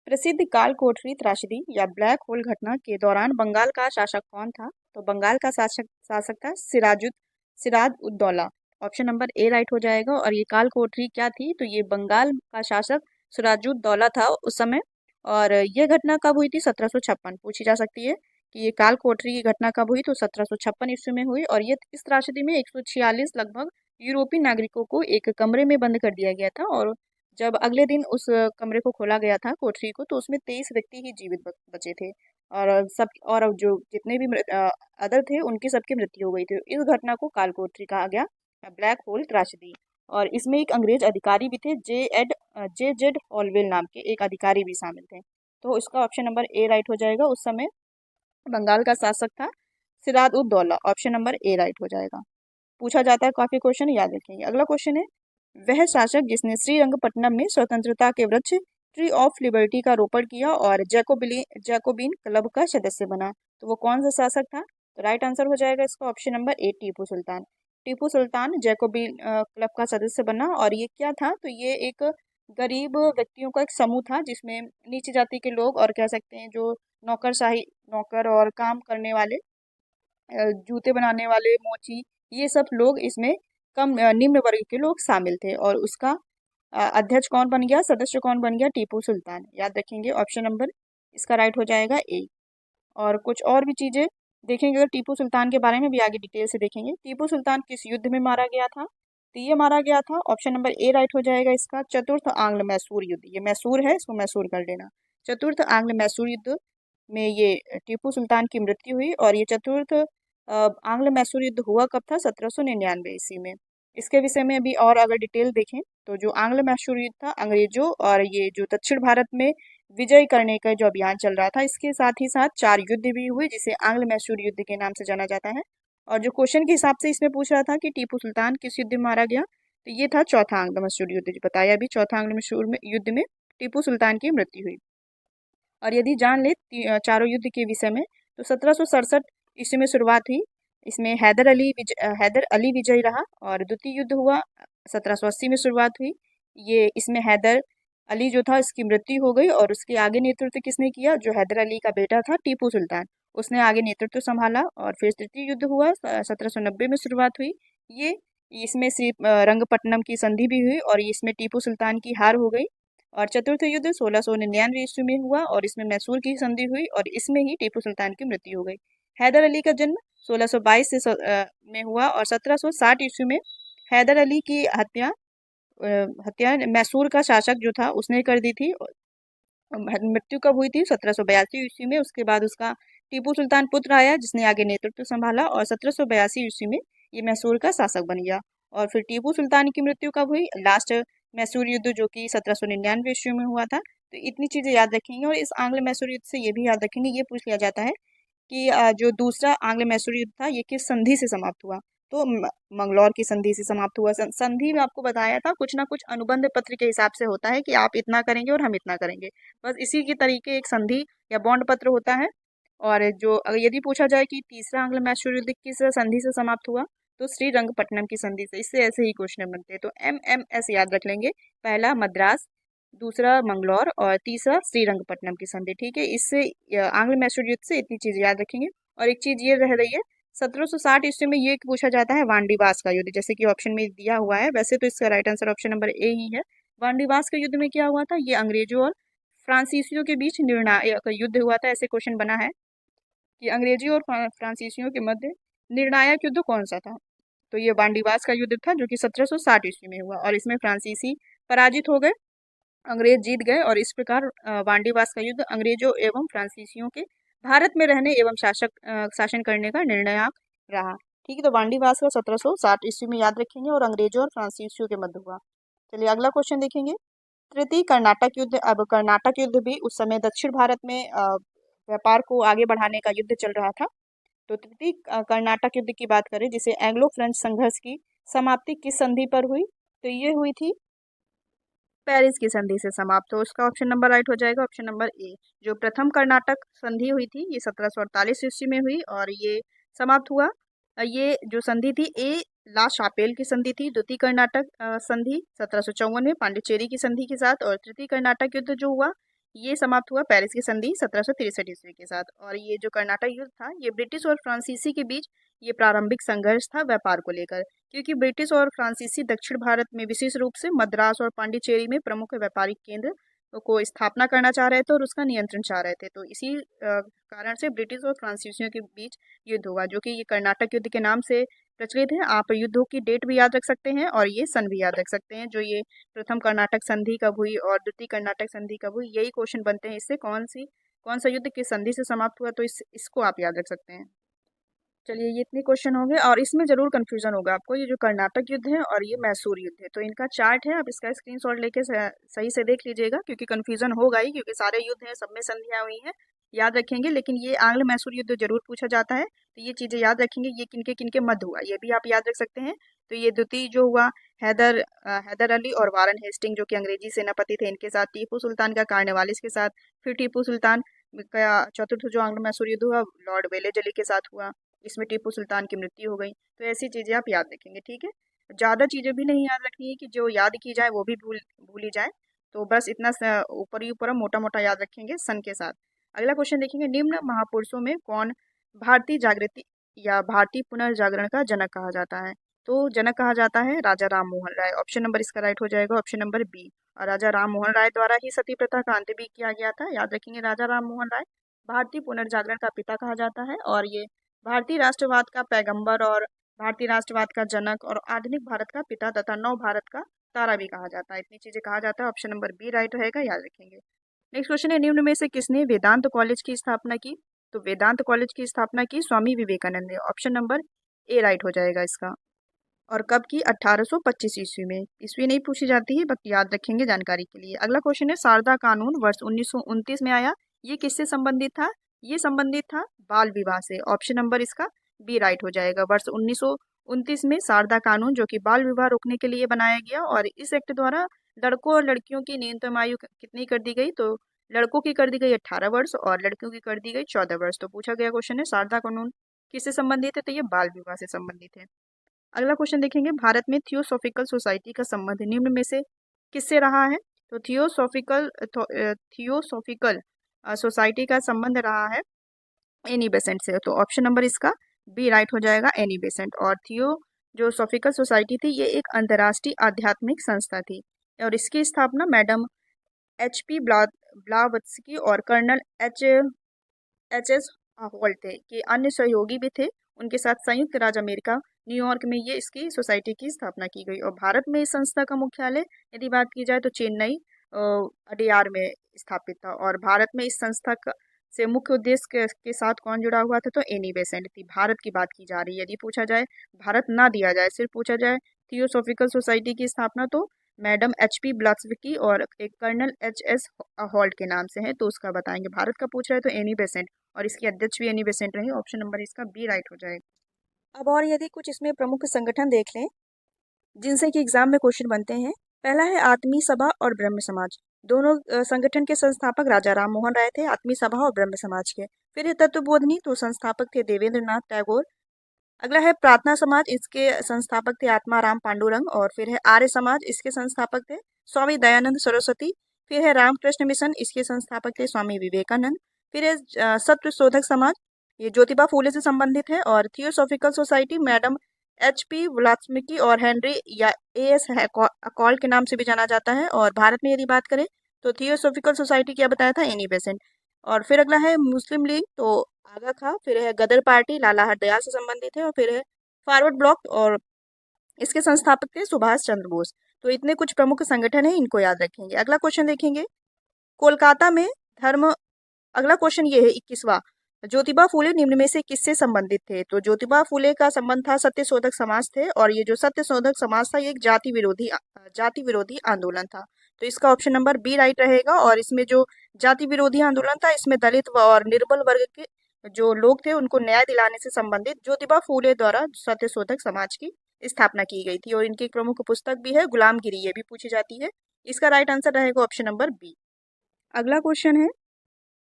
प्रसिद्ध काल कोठरी त्रासदी या ब्लैक होल घटना के दौरान बंगाल का शासक कौन था? तो बंगाल का शासक था Siraj ud-Daula. Option number A right हो जाएगा। और ये काल कोठरी क्या थी? तो ये बंगाल का शासक सिराजुद्दौला था उस समय। और ये घटना कब हुई थी? 1756 पूछी जा सकती है कि ये काल कोठरी की घटना कब हुई? तो 1756 ईस्वी में हुई। और ये इस त्रासदी में 146 लगभग यूरोपीय नागरिकों को एक कमरे में बंद कर दिया गया था। और जब अगले दिन उस कमरे को खोला गया था, कोठरी को, तो उसमें 23 व्यक्ति ही जीवित बचे थे। और जो जितने भी अदर थे उनकी सबकी मृत्यु हो गई थी। इस घटना को काल कोठरी कहा गया, ब्लैक होल त्रासदी। और इसमें एक अंग्रेज अधिकारी भी थे, जे जेड हॉलवेल नाम के एक अधिकारी भी शामिल थे। तो इसका ऑप्शन नंबर ए राइट हो जाएगा। उस समय बंगाल का शासक था Siraj ud Daula, option number A right हो जाएगा। पूछा जाता है काफी क्वेश्चन, याद रखेंगे। अगला क्वेश्चन है, वह शासक जिसने श्रीरंगपट्टनम में स्वतंत्रता के वृक्ष ट्री ऑफ लिबर्टी का रोपण किया और जैकोबिन क्लब का सदस्य बना, तो वो कौन सा शासक था? तो राइट आंसर हो जाएगा इसका ऑप्शन नंबर ए, टीपू सुल्तान। टीपू सुल्तान जैकोबी क्लब का सदस्य बना, और ये क्या था, तो ये एक गरीब व्यक्तियों का एक समूह था जिसमें नीची जाति के लोग और कह सकते हैं जो नौकरशाही, नौकर और काम करने वाले, जूते बनाने वाले, मोची, ये सब लोग इसमें कम निम्न वर्ग के लोग शामिल थे। और उसका अध्यक्ष कौन बन गया, सदस्य कौन बन गया, टीपू सुल्तान। याद रखेंगे ऑप्शन नंबर इसका राइट हो जाएगा ए। और कुछ और भी चीजें देखेंगे अगर टीपू सुल्तान के बारे में भी आगे डिटेल से देखेंगे। टीपू सुल्तान किस युद्ध में मारा गया था, तो ये मारा गया था, ऑप्शन नंबर ए राइट हो जाएगा इसका, चतुर्थ आंग्ल मैसूर युद्ध। ये मैसूर है, इसको मैसूर कर लेना। चतुर्थ आंग्ल मैसूर युद्ध में ये टीपू सुल्तान की मृत्यु हुई। और ये चतुर्थ आंग्ल मैसूर युद्ध हुआ कब था, 1799 ईस्वी में। इसके विषय में अभी और अगर डिटेल देखें तो जो आंग्ल मैसूर युद्ध था, अंग्रेजों और ये जो दक्षिण भारत में विजय करने का जो अभियान चल रहा था, इसके साथ ही साथ 4 युद्ध भी हुए जिसे आंग्ल मैसूर युद्ध के नाम से जाना जाता है। और जो क्वेश्चन के हिसाब से इसमें पूछ रहा था कि टीपू सुल्तान किस युद्ध में मारा गया, तो ये था चौथा आंग्ल मैसूर युद्ध, जो बताया अभी, चौथा आंग्ल मैसूर में युद्ध में टीपू सुल्तान की मृत्यु हुई। और यदि जान ले चारों युद्ध के विषय में, तो 1767 ईस्वी में शुरुआत हुई। इसमें हैदर अली विजयी रहा। और द्वितीय युद्ध हुआ 1780 में शुरुआत हुई। ये इसमें हैदर अली जो था इसकी मृत्यु हो गई। और उसके आगे नेतृत्व किसने किया, जो हैदर अली का बेटा था टीपू सुल्तान, उसने आगे नेतृत्व संभाला। और फिर तृतीय युद्ध हुआ 1790 में शुरुआत हुई। ये इसमें श्री रंगपट्टनम की संधि भी हुई और इसमें टीपू सुल्तान की हार हो गई। और चतुर्थ युद्ध 1699 ईस्वी में हुआ और इसमें मैसूर की संधि हुई और इसमें ही टीपू सुल्तान की मृत्यु हो गई। हैदर अली का जन्म 1622 में हुआ और 1760 ईस्वी में हैदर अली की हत्या मैसूर का शासक जो था उसने कर दी थी। मृत्यु कब हुई थी, 1782 ईस्वी में। उसके बाद उसका टीपू सुल्तान पुत्र आया जिसने आगे नेतृत्व संभाला और 1782 ईस्वी में ये मैसूर का शासक बन गया। और फिर टीपू सुल्तान की मृत्यु कब हुई, लास्ट मैसूर युद्ध जो कि 1799 ईस्वी में हुआ था। तो इतनी चीजें याद रखेंगे। और इस आंग्ल मैसूर युद्ध से ये भी याद रखेंगे, ये पूछ लिया जाता है कि जो दूसरा आंग्ल मैसूर युद्ध था ये किस संधि से समाप्त हुआ, तो मंगलौर की संधि से समाप्त हुआ। संधि में आपको बताया था कुछ ना कुछ अनुबंध पत्र के हिसाब से होता है कि आप इतना करेंगे और हम इतना करेंगे, बस इसी के तरीके एक संधि या बॉन्ड पत्र होता है। और जो अगर यदि पूछा जाए कि तीसरा आंग्ल मैसूर युद्ध किस संधि से समाप्त हुआ, तो श्रीरंगपट्टनम की संधि से। इससे ऐसे ही क्वेश्चन बनते हैं, तो MMS याद रख लेंगे। पहला मद्रास, दूसरा मंगलौर और तीसरा श्रीरंगपट्टनम की संधि। ठीक है, इससे आंग्ल मैसूर युद्ध से इतनी चीज याद रखेंगे। और एक चीज ये रह रही है, 1760 ईस्वी में ये पूछा जाता है वांडीवास का युद्ध, जैसे कि ऑप्शन में दिया हुआ है। वैसे तो इसका right answer option number A ही है। वांडीवास के युद्ध में क्या हुआ था, ये अंग्रेजों और फ्रांसीसियों के बीच निर्णायक युद्ध हुआ था। ऐसे क्वेश्चन बना है कि अंग्रेजी और फ्रांसीसियों के मध्य निर्णायक युद्ध कौन सा था, तो ये वांडीवास का युद्ध था जो कि 1760 ईस्वी में हुआ। और इसमें फ्रांसीसी पराजित हो गए, अंग्रेज जीत गए। और इस प्रकार वांडीवास का युद्ध अंग्रेजों एवं फ्रांसीसियों के भारत में रहने एवं शासन करने का निर्णायक रहा। ठीक है, तो वांडीवास का 1760 ईस्वी में याद रखेंगे और अंग्रेजों और फ्रांसीसियों के मध्य हुआ। चलिए अगला क्वेश्चन देखेंगे। तृतीय कर्नाटक युद्ध। अब कर्नाटक युद्ध भी उस समय दक्षिण भारत में व्यापार को आगे बढ़ाने का युद्ध चल रहा था। तो तृतीय कर्नाटक युद्ध की बात करें, जिसे एंग्लो फ्रेंच संघर्ष की समाप्ति किस संधि पर हुई, तो ये हुई थी पेरिस की संधि से समाप्त। तो उसका ऑप्शन नंबर राइट हो जाएगा, ऑप्शन नंबर ए। जो प्रथम कर्नाटक संधि हुई थी ये 1748 ईस्वी में हुई और ये समाप्त हुआ। ये जो संधि थी ए ला शापेल की संधि थी। द्वितीय कर्नाटक संधि 1754 में पांडिचेरी की संधि के साथ। और तृतीय कर्नाटक युद्ध जो हुआ ये समाप्त हुआ पेरिस की संधि 1763 ईस्वी के साथ। और ये जो कर्नाटक युद्ध था ये ब्रिटिश और फ्रांसीसी के बीच ये प्रारंभिक संघर्ष था व्यापार को लेकर, क्योंकि ब्रिटिश और फ्रांसीसी दक्षिण भारत में विशेष रूप से मद्रास और पांडिचेरी में प्रमुख व्यापारिक केंद्र को स्थापना करना चाह रहे थे और उसका नियंत्रण चाह रहे थे। तो इसी कारण से ब्रिटिश और फ्रांसीसियों के बीच युद्ध हुआ, जो कि ये कर्नाटक युद्ध के नाम से प्रचलित है। आप युद्धों की डेट भी याद रख सकते हैं और ये सन भी याद रख सकते हैं, जो ये प्रथम कर्नाटक संधि कब हुई और द्वितीय कर्नाटक संधि कब हुई, यही क्वेश्चन बनते हैं इससे। कौन सा युद्ध किस संधि से समाप्त हुआ, तो इसको आप याद रख सकते हैं। चलिए ये इतने क्वेश्चन हो गए और इसमें जरूर कंफ्यूजन होगा आपको, ये जो कर्नाटक युद्ध है और ये मैसूर युद्ध है, तो इनका चार्ट है, आप इसका स्क्रीनशॉट लेके सही से देख लीजिएगा, क्योंकि कंफ्यूजन होगा ही, क्योंकि सारे युद्ध हैं, सब में संधियां हुई हैं, याद रखेंगे। लेकिन ये आंग्ल मैसूर युद्ध जरूर पूछा जाता है, तो ये चीजें याद रखेंगे, ये किनके किनके मध्य हुआ ये भी आप याद रख सकते हैं। तो ये द्वितीय जो हुआ हैदर अली और वारन हेस्टिंग जो कि अंग्रेजी सेनापति थे इनके साथ, टीपू सुल्तान का कार्नवालिस के साथ, फिर टीपू सुल्तान का चतुर्थ जो आंग्ल मैसूर युद्ध हुआ लॉर्ड वेलेजली के साथ हुआ। इसमें टीपू सुल्तान की मृत्यु हो गई। तो ऐसी चीज़ें आप याद रखेंगे, ठीक है। ज़्यादा चीज़ें भी नहीं याद रखनी है कि जो याद की जाए वो भी भूली जाए। तो बस इतना ऊपर ही ऊपर मोटा मोटा याद रखेंगे सन के साथ। अगला क्वेश्चन देखेंगे, निम्न महापुरुषों में कौन भारतीय जागृति या भारतीय पुनर्जागरण का जनक कहा जाता है? तो जनक कहा जाता है राजा राम मोहन राय। ऑप्शन नंबर इसका राइट हो जाएगा, ऑप्शन नंबर बी। और राजा राम मोहन राय द्वारा ही सती प्रथा का अंत भी किया गया था, याद रखेंगे। राजा राम मोहन राय भारतीय पुनर्जागरण का पिता कहा जाता है और ये भारतीय राष्ट्रवाद का पैगंबर और भारतीय राष्ट्रवाद का जनक और आधुनिक भारत का पिता तथा नव भारत का तारा भी कहा जाता है। इतनी चीजें कहा जाता है, ऑप्शन नंबर बी राइट रहेगा, याद रखेंगे। नेक्स्ट क्वेश्चन है, निम्न में से किसने वेदांत कॉलेज की स्थापना की? तो वेदांत कॉलेज की स्थापना की स्वामी विवेकानंद ने। ऑप्शन नंबर ए राइट हो जाएगा इसका। और कब की? 1825 ईस्वी में। ईस्वी नहीं पूछी जाती है, बट याद रखेंगे जानकारी के लिए। अगला क्वेश्चन है, शारदा कानून वर्ष 1929 में आया, ये किससे संबंधित था? ये संबंधित था बाल विवाह से। ऑप्शन नंबर इसका बी राइट हो जाएगा। वर्ष 1929 में शारदा कानून, जो कि बाल विवाह रोकने के लिए बनाया गया, और इस एक्ट द्वारा लड़कों और लड़कियों की न्यूनतम आयु कितनी कर दी गई? तो लड़कों की कर दी गई 18 वर्ष और लड़कियों की कर दी गई 14 वर्ष। तो पूछा गया क्वेश्चन है, शारदा कानून किससे संबंधित है? तो ये बाल विवाह से संबंधित है। अगला क्वेश्चन देखेंगे, भारत में थियोसॉफिकल सोसाइटी का संबंध निम्न में से किससे रहा है? तो थियोसॉफिकल सोसाइटी का संबंध रहा है एनी बेसेंट से। तो ऑप्शन नंबर इसका बी राइट हो जाएगा, एनी बेसेंट। और थियो जो सोफिकल सोसाइटी थी, ये एक अंतर्राष्ट्रीय आध्यात्मिक संस्था थी और इसकी स्थापना मैडम HP ब्लावत्स्की और कर्नल HS हॉल्ट थे, कि अन्य सहयोगी भी थे। उनके साथ संयुक्त राज्य अमेरिका न्यूयॉर्क में ये इसकी सोसाइटी की स्थापना की गई। और भारत में इस संस्था का मुख्यालय यदि बात की जाए तो चेन्नई अडियार में स्थापित था। और भारत में इस संस्था का से मुख्य उद्देश्य के साथ कौन जुड़ा हुआ था? तो एनी बेसेंट थी। भारत की बात की जा रही है, यदि पूछा जाए, भारत ना दिया जाए, सिर्फ पूछा जाए थियोसॉफिकल सोसाइटी की स्थापना, तो मैडम HP ब्लावत्स्की और एक कर्नल HS हॉल्ट के नाम से है, तो उसका बताएंगे। भारत का पूछ रहा है तो एनी बेसेंट, और इसकी अध्यक्ष भी एनी बेसेंट रही। ऑप्शन नंबर इसका बी राइट हो जाएगा। अब और यदि कुछ इसमें प्रमुख संगठन देख लें जिनसे कि एग्जाम में क्वेश्चन बनते हैं, पहला है आत्मीय सभा और ब्रह्म समाज। दोनों संगठन के संस्थापक राजा राम मोहन राय थे, आत्मीय सभा और ब्रह्म समाज के। फिर है तत्वबोधिनी, तो संस्थापक थे देवेंद्र नाथ टैगोर। अगला है प्रार्थना समाज, इसके संस्थापक थे आत्माराम पांडुरंग। और फिर है आर्य समाज, इसके संस्थापक थे स्वामी दयानंद सरस्वती। फिर है रामकृष्ण मिशन, इसके संस्थापक थे स्वामी विवेकानंद। फिर है सत्य शोधक समाज, ये ज्योतिबा फूले से संबंधित है। और theosophical society madam HP Blavatsky और हेनरी या AS अकॉल्ट के नाम से भी जाना जाता है। और भारत में यदि बात करें तो थियोसॉफिकल सोसाइटी क्या बताया था? Annie Besant. और फिर अगला है मुस्लिम लीग, तो आगा खा। फिर है गदर पार्टी, लाला हरदयाल से संबंधित है। और फिर है फॉरवर्ड ब्लॉक, और इसके संस्थापक थे सुभाष चंद्र बोस। तो इतने कुछ प्रमुख संगठन है, इनको याद रखेंगे। अगला क्वेश्चन देखेंगे, कोलकाता में धर्म। अगला क्वेश्चन ये है 21वां, ज्योतिबा फूले निम्न में से किससे संबंधित थे? तो ज्योतिबा फूले का संबंध था सत्य शोधक समाज थे, और ये जो सत्य शोधक समाज था, ये एक जाति विरोधी आंदोलन था। तो इसका ऑप्शन नंबर बी राइट रहेगा। और इसमें जो जाति विरोधी आंदोलन था, इसमें दलित और निर्बल वर्ग के जो लोग थे उनको न्याय दिलाने से संबंधित ज्योतिबा फूले द्वारा सत्य शोधक समाज की स्थापना की गई थी। और इनकी एक प्रमुख पुस्तक भी है गुलामगिरी, ये भी पूछी जाती है। इसका राइट आंसर रहेगा ऑप्शन नंबर बी। अगला क्वेश्चन है,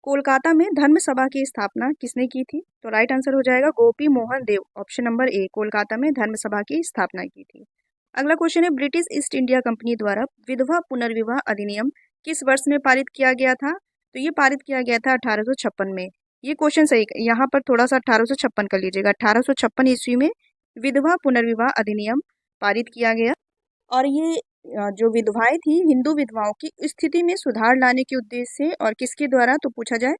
कोलकाता में धर्म सभा की स्थापना किसने की थी? तो राइट आंसर हो जाएगा गोपी मोहन देव, ऑप्शन नंबर ए। कोलकाता में धर्म सभा की स्थापना की थी। अगला क्वेश्चन है, ब्रिटिश ईस्ट इंडिया कंपनी द्वारा विधवा पुनर्विवाह अधिनियम किस वर्ष में पारित किया गया था? तो ये पारित किया गया था 1856 में। ये क्वेश्चन सही, यहाँ पर थोड़ा सा 1856 कर लीजिएगा। 1856 ईस्वी में विधवा पुनर्विवाह अधिनियम पारित किया गया। और ये जो विधवाएं थी, हिंदू विधवाओं की स्थिति में सुधार लाने के उद्देश्य से, और किसके द्वारा? तो पूछा जाए,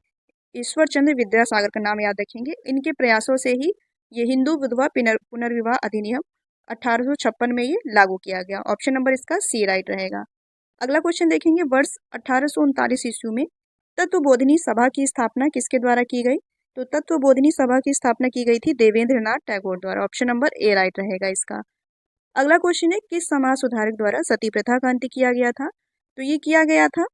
ईश्वर चंद्र विद्यासागर का नाम याद रखेंगे। इनके प्रयासों से ही ये हिंदू विधवा पुनर्विवाह अधिनियम 1856 में ये लागू किया गया। ऑप्शन नंबर इसका सी राइट रहेगा। अगला क्वेश्चन देखेंगे, वर्ष 1839 ईस्वी में तत्वबोधिनी सभा की स्थापना किसके द्वारा की गई? तो तत्वबोधिनी सभा की स्थापना की गई थी देवेंद्र नाथ टैगोर द्वारा। ऑप्शन नंबर ए राइट रहेगा इसका। अगला क्वेश्चन है, किस समाज सुधारक द्वारा सती प्रथा का अंत किया गया था? तो ये किया गया था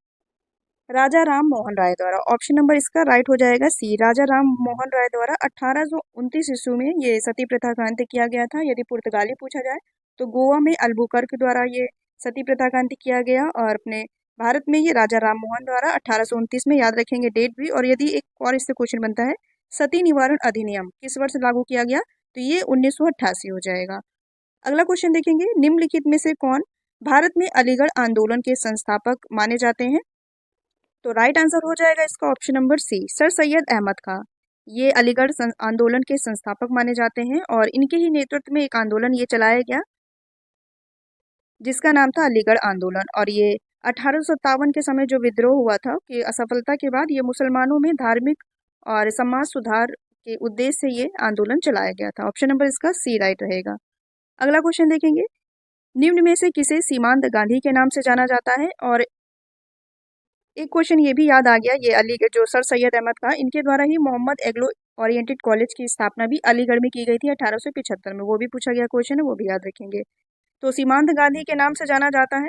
राजा राम मोहन राय द्वारा। ऑप्शन नंबर इसका राइट हो जाएगा सी। राजा राम मोहन राय द्वारा 1829 ईस्वी में ये सती प्रथा का अंत किया गया था। यदि पुर्तगाली पूछा जाए तो गोवा में अल्बुकर्क द्वारा ये सती प्रथा का अंत किया गया। और अपने भारत में ये राजा राम मोहन द्वारा 1829 में, याद रखेंगे डेट भी। और यदि एक और इससे क्वेश्चन बनता है, सती निवारण अधिनियम किस वर्ष लागू किया गया? तो ये 1988 हो जाएगा। अगला क्वेश्चन देखेंगे, निम्नलिखित में से कौन भारत में अलीगढ़ आंदोलन के संस्थापक माने जाते हैं? तो राइट आंसर हो जाएगा इसका option number C, sir Syed Ahmad Khan. ये अलीगढ़ आंदोलन के संस्थापक माने जाते हैं और इनके ही नेतृत्व में एक आंदोलन ये चलाया गया जिसका नाम था अलीगढ़ आंदोलन। और ये 1857 के समय जो विद्रोह हुआ था कि असफलता के बाद ये मुसलमानों में धार्मिक और समाज सुधार के उद्देश्य से ये आंदोलन चलाया गया था। ऑप्शन नंबर इसका सी राइट रहेगा। अगला क्वेश्चन देखेंगे, निम्न में से किसे सीमांत गांधी के नाम से जाना जाता है? और एक क्वेश्चन ये भी याद आ गया, ये अलीगढ़ जो सर सैयद अहमद खां इनके द्वारा ही मोहम्मद एग्लो ओरिएंटेड कॉलेज की स्थापना भी अलीगढ़ में की गई थी 1875 में। वो भी पूछा गया क्वेश्चन है, वो भी याद रखेंगे। तो सीमांत गांधी के नाम से जाना जाता है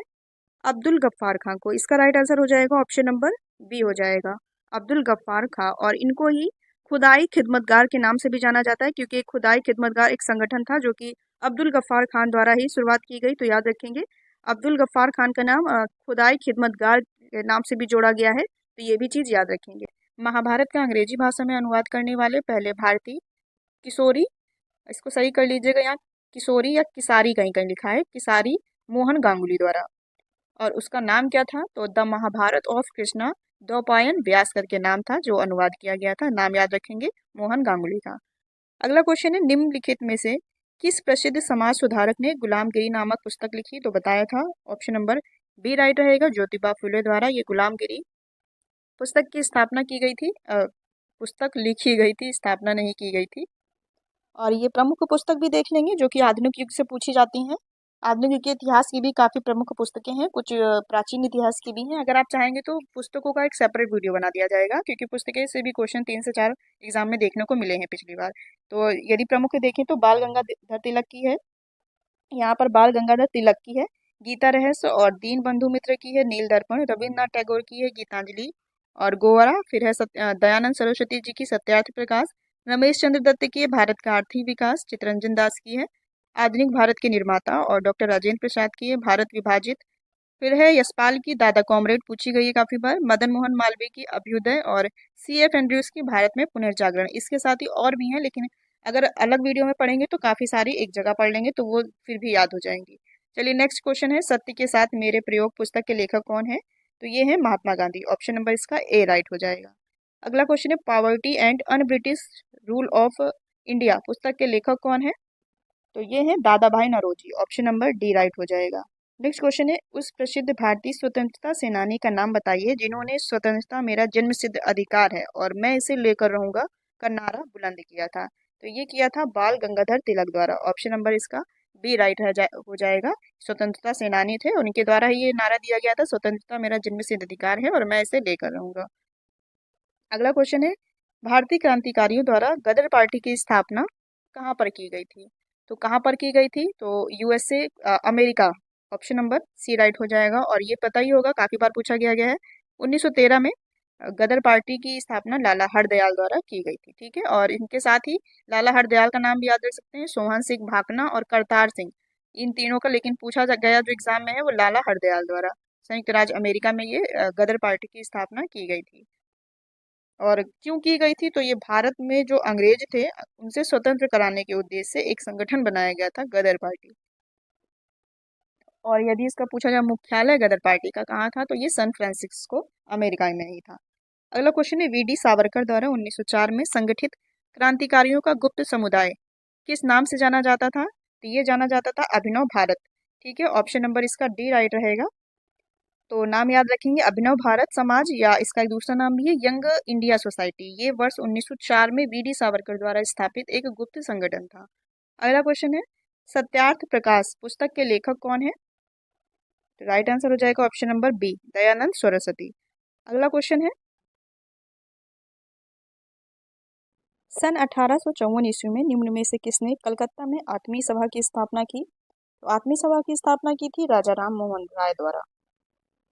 अब्दुल गफ्फार खां को। इसका राइट आंसर हो जाएगा ऑप्शन नंबर बी हो जाएगा, अब्दुल गफ्फार खां। और इनको ही खुदाई खिदमतगार के नाम से भी जाना जाता है क्योंकि खुदाई खिदमतगार एक संगठन था जो कि अब्दुल गफ्फार खान द्वारा ही शुरुआत की गई। तो याद रखेंगे अब्दुल गफ्फार खान का नाम खुदाई खिदमतगार के नाम से भी जोड़ा गया है, तो ये भी चीज़ याद रखेंगे। महाभारत का अंग्रेजी भाषा में अनुवाद करने वाले पहले भारतीय किशोरी, इसको सही कर लीजिएगा, यहाँ किशोरी या किसारी कहीं कहीं लिखा है, किसारी मोहन गांगुली द्वारा। और उसका नाम क्या था? तो द महाभारत ऑफ कृष्णा द्वैपायन व्यास करके नाम था जो अनुवाद किया गया था। नाम याद रखेंगे, मोहन गांगुली का। अगला क्वेश्चन है, निम्नलिखित में से किस प्रसिद्ध समाज सुधारक ने गुलामगिरी नामक पुस्तक लिखी? तो बताया था ऑप्शन नंबर बी राइट रहेगा, ज्योतिबा फुले द्वारा ये गुलामगिरी पुस्तक की स्थापना की गई थी। पुस्तक लिखी गई थी, स्थापना नहीं की गई थी। और ये प्रमुख पुस्तक भी देख लेंगे जो कि आधुनिक युग से पूछी जाती हैं। आधुनिक युग के इतिहास की भी काफ़ी प्रमुख पुस्तकें हैं, कुछ प्राचीन इतिहास की भी हैं। अगर आप चाहेंगे तो पुस्तकों का एक सेपरेट वीडियो बना दिया जाएगा क्योंकि पुस्तकें से भी क्वेश्चन 3 से 4 एग्जाम में देखने को मिले हैं पिछली बार। तो यदि प्रमुख देखें तो बाल गंगाधर तिलक की है, यहाँ पर बाल गंगाधर तिलक की है, गीता रहस्य और दीन बंधु मित्र की है, नील दर्पण रविन्द्रनाथ टैगोर की है, गीतांजलि और गोवरा, फिर है दयानंद सरस्वती जी की सत्यार्थ प्रकाश, रमेश चंद्र दत्त की है भारत का आर्थिक विकास, चित्तरंजन दास की है आधुनिक भारत के निर्माता और डॉक्टर राजेंद्र प्रसाद की है भारत विभाजित, फिर है यशपाल की दादा कॉमरेड पूछी गई है काफ़ी बार, मदन मोहन मालवीय की अभ्युदय और सी एफ एंड्रयूज की भारत में पुनर्जागरण। इसके साथ ही और भी हैं लेकिन अगर अलग वीडियो में पढ़ेंगे तो काफ़ी सारी एक जगह पढ़ लेंगे तो वो फिर भी याद हो जाएंगी। चलिए नेक्स्ट क्वेश्चन है, सत्य के साथ मेरे प्रयोग पुस्तक के लेखक कौन है? तो ये है महात्मा गांधी। ऑप्शन नंबर इसका ए राइट हो जाएगा। अगला क्वेश्चन है, poverty and un British rule of India पुस्तक के लेखक कौन है? तो ये है Dadabhai Naoroji. Option number D right हो जाएगा। नेक्स्ट क्वेश्चन है, उस प्रसिद्ध भारतीय स्वतंत्रता सेनानी का नाम बताइए जिन्होंने स्वतंत्रता मेरा जन्मसिद्ध अधिकार है और मैं इसे लेकर रहूंगा का नारा बुलंद किया था। तो ये किया था बाल गंगाधर तिलक द्वारा। ऑप्शन नंबर इसका बी राइट हो जाएगा। स्वतंत्रता सेनानी थे, उनके द्वारा ही ये नारा दिया गया था, स्वतंत्रता मेरा जन्मसिद्ध अधिकार है और मैं इसे लेकर रहूंगा। अगला क्वेश्चन है, भारतीय क्रांतिकारियों द्वारा गदर पार्टी की स्थापना कहाँ पर की गई थी? तो कहाँ पर की गई थी? तो USA, America. Option number C right हो जाएगा। और ये पता ही होगा, काफी बार पूछा गया है। 1913 में गदर पार्टी की स्थापना लाला हरदयाल द्वारा की गई थी। ठीक है, और इनके साथ ही लाला हरदयाल का नाम भी याद रख सकते हैं, सोहन सिंह भाकना और करतार सिंह, इन तीनों का लेकिन पूछा गया जो एग्जाम में है वो लाला हरदयाल द्वारा। संयुक्त राज्य अमेरिका में ये गदर पार्टी की स्थापना की गई थी। और क्यों की गई थी? तो ये भारत में जो अंग्रेज थे उनसे स्वतंत्र कराने के उद्देश्य से एक संगठन बनाया गया था गदर पार्टी। और यदि इसका पूछा जाए मुख्यालय गदर पार्टी का कहाँ था, तो ये सैन फ्रांसिस्को अमेरिका में ही था। अगला क्वेश्चन है, वी डी सावरकर द्वारा 1904 में संगठित क्रांतिकारियों का गुप्त समुदाय किस नाम से जाना जाता था? तो ये जाना जाता था अभिनव भारत। ठीक है, ऑप्शन नंबर इसका डी राइट रहेगा। तो नाम याद रखेंगे, अभिनव भारत समाज, या इसका एक दूसरा नाम भी है यंग इंडिया सोसाइटी। ये वर्ष 1904 में वी डी सावरकर द्वारा स्थापित एक गुप्त संगठन था। अगला क्वेश्चन है, सत्यार्थ प्रकाश पुस्तक के लेखक कौन है? तो राइट आंसर हो जाएगा option number B, Dayanand Saraswati. अगला क्वेश्चन है, सन 1854 ईस्वी में निम्न में से किसने कलकत्ता में आत्मीय सभा की स्थापना की? तो आत्मीय सभा की स्थापना की थी राजा राम मोहन राय द्वारा।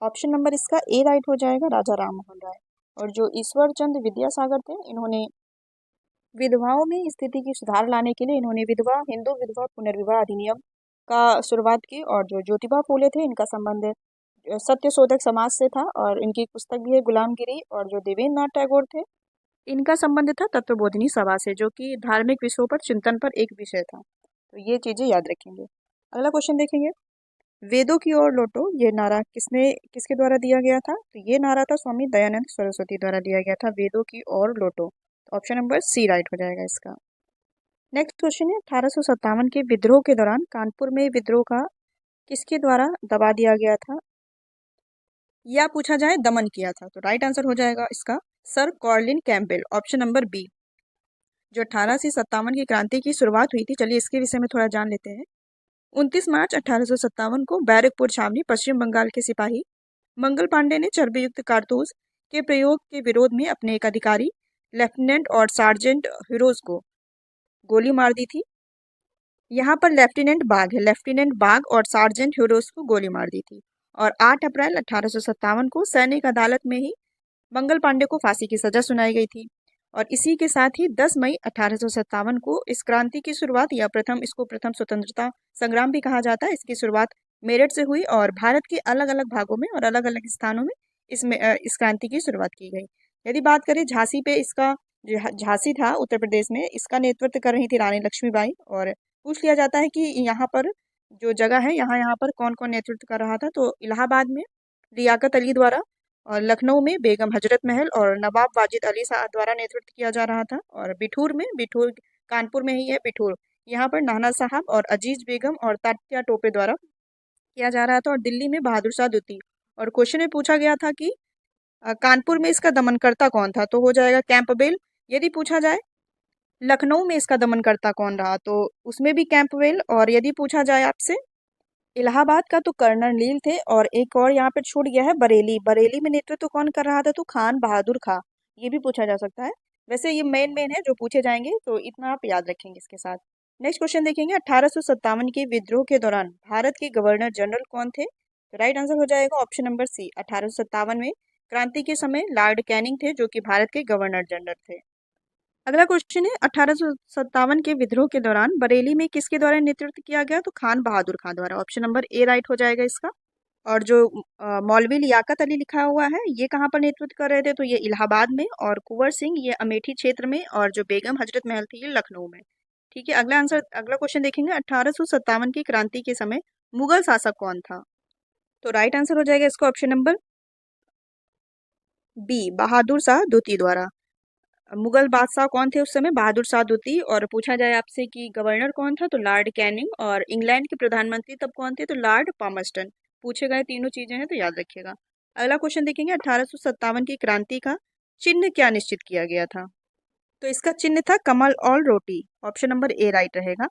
ऑप्शन नंबर इसका ए राइट हो जाएगा, राजा राम मोहन राय। और जो ईश्वर चंद्र विद्यासागर थे, इन्होंने विधवाओं में स्थिति की सुधार लाने के लिए इन्होंने विधवा हिंदू विधवा पुनर्विवाह अधिनियम का शुरुआत की। और जो ज्योतिबा फूले थे, इनका संबंध सत्य शोधक समाज से था और इनकी एक पुस्तक भी है गुलामगिरी। और जो देवेंद्र नाथ टैगोर थे, इनका संबंध था तत्वबोधिनी सभा से, जो कि धार्मिक विषयों पर चिंतन पर एक विषय था। तो ये चीजें याद रखेंगे। अगला क्वेश्चन देखेंगे, वेदों की ओर लौटो, ये नारा किसके द्वारा दिया गया था? तो ये नारा था स्वामी दयानंद सरस्वती द्वारा दिया गया था, वेदों की ओर लौटो। ऑप्शन नंबर सी राइट हो जाएगा इसका। नेक्स्ट क्वेश्चन है, 1857 के विद्रोह के दौरान कानपुर में विद्रोह का किसके द्वारा दबा दिया गया था, या पूछा जाए दमन किया था? तो राइट आंसर हो जाएगा इसका sir Colin Campbell, option number B. जो 1857 की क्रांति की शुरुआत हुई थी, चलिए इसके विषय में थोड़ा जान लेते हैं। 29 मार्च 1857 को बैरकपुर छावनी पश्चिम बंगाल के सिपाही मंगल पांडे ने चर्बीयुक्त कारतूस के प्रयोग के विरोध में अपने एक अधिकारी लेफ्टिनेंट और सार्जेंट हीरोज को गोली मार दी थी। यहाँ पर लेफ्टिनेंट बाग है, लेफ्टिनेंट बाग और सार्जेंट हीरोज को गोली मार दी थी। और 8 अप्रैल 1857 को सैनिक अदालत में ही मंगल पांडे को फांसी की सजा सुनाई गई थी। और इसी के साथ ही 10 मई 1857 को इस क्रांति की शुरुआत या इसको प्रथम स्वतंत्रता संग्राम भी कहा जाता है, इसकी शुरुआत मेरठ से हुई और भारत के अलग अलग भागों में और अलग अलग स्थानों में इस क्रांति की शुरुआत की गई। यदि बात करें झांसी पे, इसका जो झांसी था उत्तर प्रदेश में, इसका नेतृत्व कर रही थी रानी लक्ष्मीबाई। और पूछ लिया जाता है कि यहाँ पर जो जगह है, यहाँ पर कौन कौन नेतृत्व कर रहा था? तो इलाहाबाद में लियाकत अली द्वारा, और लखनऊ में बेगम हजरत महल और नवाब वाजिद अली शाह द्वारा नेतृत्व किया जा रहा था। और बिठूर कानपुर में ही है बिठूर, यहाँ पर नाना साहब और अजीज बेगम और तात्या टोपे द्वारा किया जा रहा था। और दिल्ली में बहादुर शाह द्वितीय। और क्वेश्चन में पूछा गया था कि कानपुर में इसका दमनकर्ता कौन था? तो हो जाएगा कैंपबेल। यदि पूछा जाए लखनऊ में इसका दमनकर्ता कौन रहा, तो उसमें भी कैंपबेल। और यदि पूछा जाए आपसे इलाहाबाद का, तो कर्नल नील थे। और एक और यहाँ पे छूट गया है बरेली, बरेली में नेतृत्व कौन कर रहा था? तो खान बहादुर खां, ये भी पूछा जा सकता है। वैसे ये मेन है जो पूछे जाएंगे, तो इतना आप याद रखेंगे इसके साथ। नेक्स्ट क्वेश्चन देखेंगे, 1857 के विद्रोह के दौरान भारत के गवर्नर जनरल कौन थे? तो राइट आंसर हो जाएगा ऑप्शन नंबर सी। 1857 में क्रांति के समय लॉर्ड कैनिंग थे, जो कि भारत के गवर्नर जनरल थे। अगला क्वेश्चन है, 1857 के विद्रोह के दौरान बरेली में किसके द्वारा नेतृत्व किया गया? तो खान बहादुर खां द्वारा, ऑप्शन नंबर ए राइट हो जाएगा इसका। और जो मौलवी लियाकत अली लिखा हुआ है, ये कहाँ पर नेतृत्व कर रहे थे? तो ये इलाहाबाद में, और कुंवर सिंह ये अमेठी क्षेत्र में, और जो बेगम हजरत महल थी ये लखनऊ में। ठीक है, अगला क्वेश्चन देखेंगे, 1857 की क्रांति के समय मुगल शासक कौन था? तो राइट आंसर हो जाएगा इसका option number B, Bahadur Shah द्वितीय द्वारा। मुगल बादशाह कौन थे उस समय? बहादुर शाह द्वितीय। और पूछा जाए आपसे कि गवर्नर कौन था, तो लॉर्ड कैनिंग। और इंग्लैंड के प्रधानमंत्री तब कौन थे? तो लॉर्ड पामस्टन। पूछे गए तीनों चीजें हैं, तो याद रखिएगा। अगला क्वेश्चन देखेंगे, 1857 की क्रांति का चिन्ह क्या निश्चित किया गया था? तो इसका चिन्ह था कमल और रोटी, ऑप्शन नंबर ए राइट रहेगा।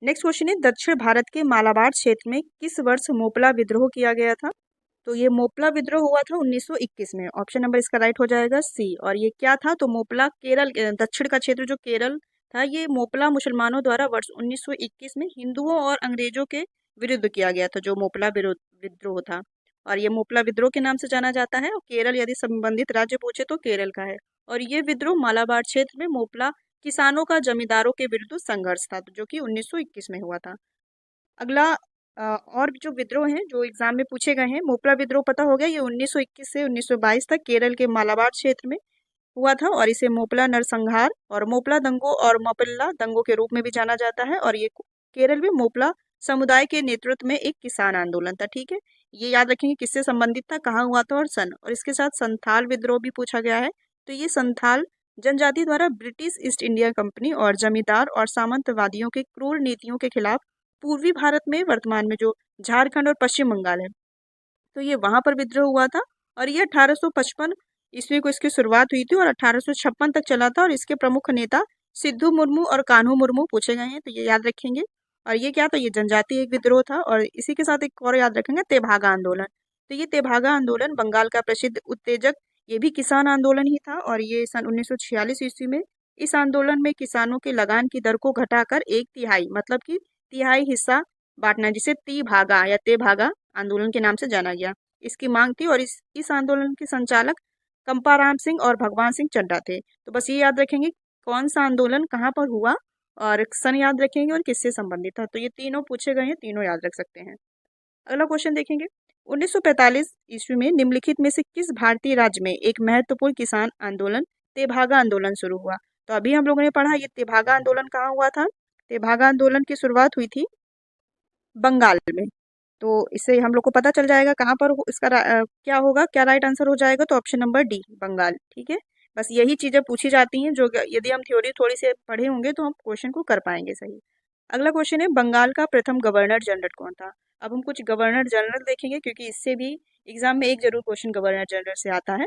नेक्स्ट क्वेश्चन है, दक्षिण भारत के मालाबार क्षेत्र में किस वर्ष मोपला विद्रोह किया गया था? तो ये मोपला विद्रोह हुआ था 1921 में, ऑप्शन नंबर इसका राइट हो जाएगा सी। और ये क्या था? तो मोपला केरल, दक्षिण का क्षेत्र जो केरल था, ये मोपला मुसलमानों द्वारा वर्ष 1921 में हिंदुओं और अंग्रेजों के विरुद्ध किया गया था, जो मोपला विद्रोह था। और ये मोपला विद्रोह के नाम से जाना जाता है। और केरल, यदि संबंधित राज्य पूछे तो केरल का है। और ये विद्रोह मालाबार क्षेत्र में मोपला किसानों का जमींदारों के विरुद्ध संघर्ष था, जो कि 1921 में हुआ था। अगला और जो विद्रोह हैं जो एग्जाम में पूछे गए हैं, मोपला विद्रोह पता हो गया, ये 1921 से 1922 तक केरल के मालाबार क्षेत्र में हुआ था। और इसे मोपला नरसंहार और मोपला दंगों और मोपल्ला दंगों के रूप में भी जाना जाता है। और ये केरल में मोपला समुदाय के नेतृत्व में एक किसान आंदोलन था। ठीक है, ये याद रखेंगे किससे संबंधित था, कहाँ हुआ था और सन। और इसके साथ संथाल विद्रोह भी पूछा गया है। तो ये संथाल जनजाति द्वारा ब्रिटिश ईस्ट इंडिया कंपनी और जमींदार और सामंतवादियों के क्रूर नीतियों के खिलाफ पूर्वी भारत में, वर्तमान में जो झारखंड और पश्चिम बंगाल है, तो ये वहां पर विद्रोह हुआ था। और ये 1855 ईस्वी को इसकी शुरुआत हुई थी और 1856 तक चला था। और इसके प्रमुख नेता सिद्धू मुर्मू और कान्हू मुर्मू पूछे गए हैं, तो ये याद रखेंगे। और ये क्या था? ये जनजातीय एक विद्रोह था। और इसी के साथ एक और याद रखेंगे, तेभागा आंदोलन। तो ये तेभागा आंदोलन बंगाल का प्रसिद्ध उत्तेजक, ये भी किसान आंदोलन ही था। और ये सन 1946 ईस्वी में इस आंदोलन में किसानों के लगान की दर को घटाकर 1/3, मतलब कि तिहाई हिस्सा बांटना, जिसे ती भागा या ते भागा आंदोलन के नाम से जाना गया, इसकी मांग थी। और इस आंदोलन के संचालक कंपाराम सिंह और भगवान सिंह चड्ढा थे। तो बस ये याद रखेंगे कौन सा आंदोलन कहाँ पर हुआ, और सन याद रखेंगे और किससे संबंधित था। तो ये तीनों पूछे गए हैं, तीनों याद रख सकते हैं। अगला क्वेश्चन देखेंगे, 1945 ईस्वी में निम्नलिखित में से किस भारतीय राज्य में एक महत्वपूर्ण किसान आंदोलन तेभागा आंदोलन शुरू हुआ। तो अभी हम लोगों ने पढ़ा ये तेभागा आंदोलन कहाँ हुआ था। तेभागा आंदोलन की शुरुआत हुई थी बंगाल में। तो इससे हम लोग को पता चल जाएगा कहाँ पर इसका क्या होगा, क्या राइट आंसर हो जाएगा। तो ऑप्शन नंबर डी बंगाल, ठीक है। बस यही चीजें पूछी जाती हैं जो यदि हम थ्योरी थोड़ी सी पढ़े होंगे तो हम क्वेश्चन को कर पाएंगे सही। अगला क्वेश्चन है बंगाल का प्रथम गवर्नर जनरल कौन था। अब हम कुछ गवर्नर जनरल देखेंगे क्योंकि इससे भी एग्जाम में एक जरूर क्वेश्चन गवर्नर जनरल से आता है।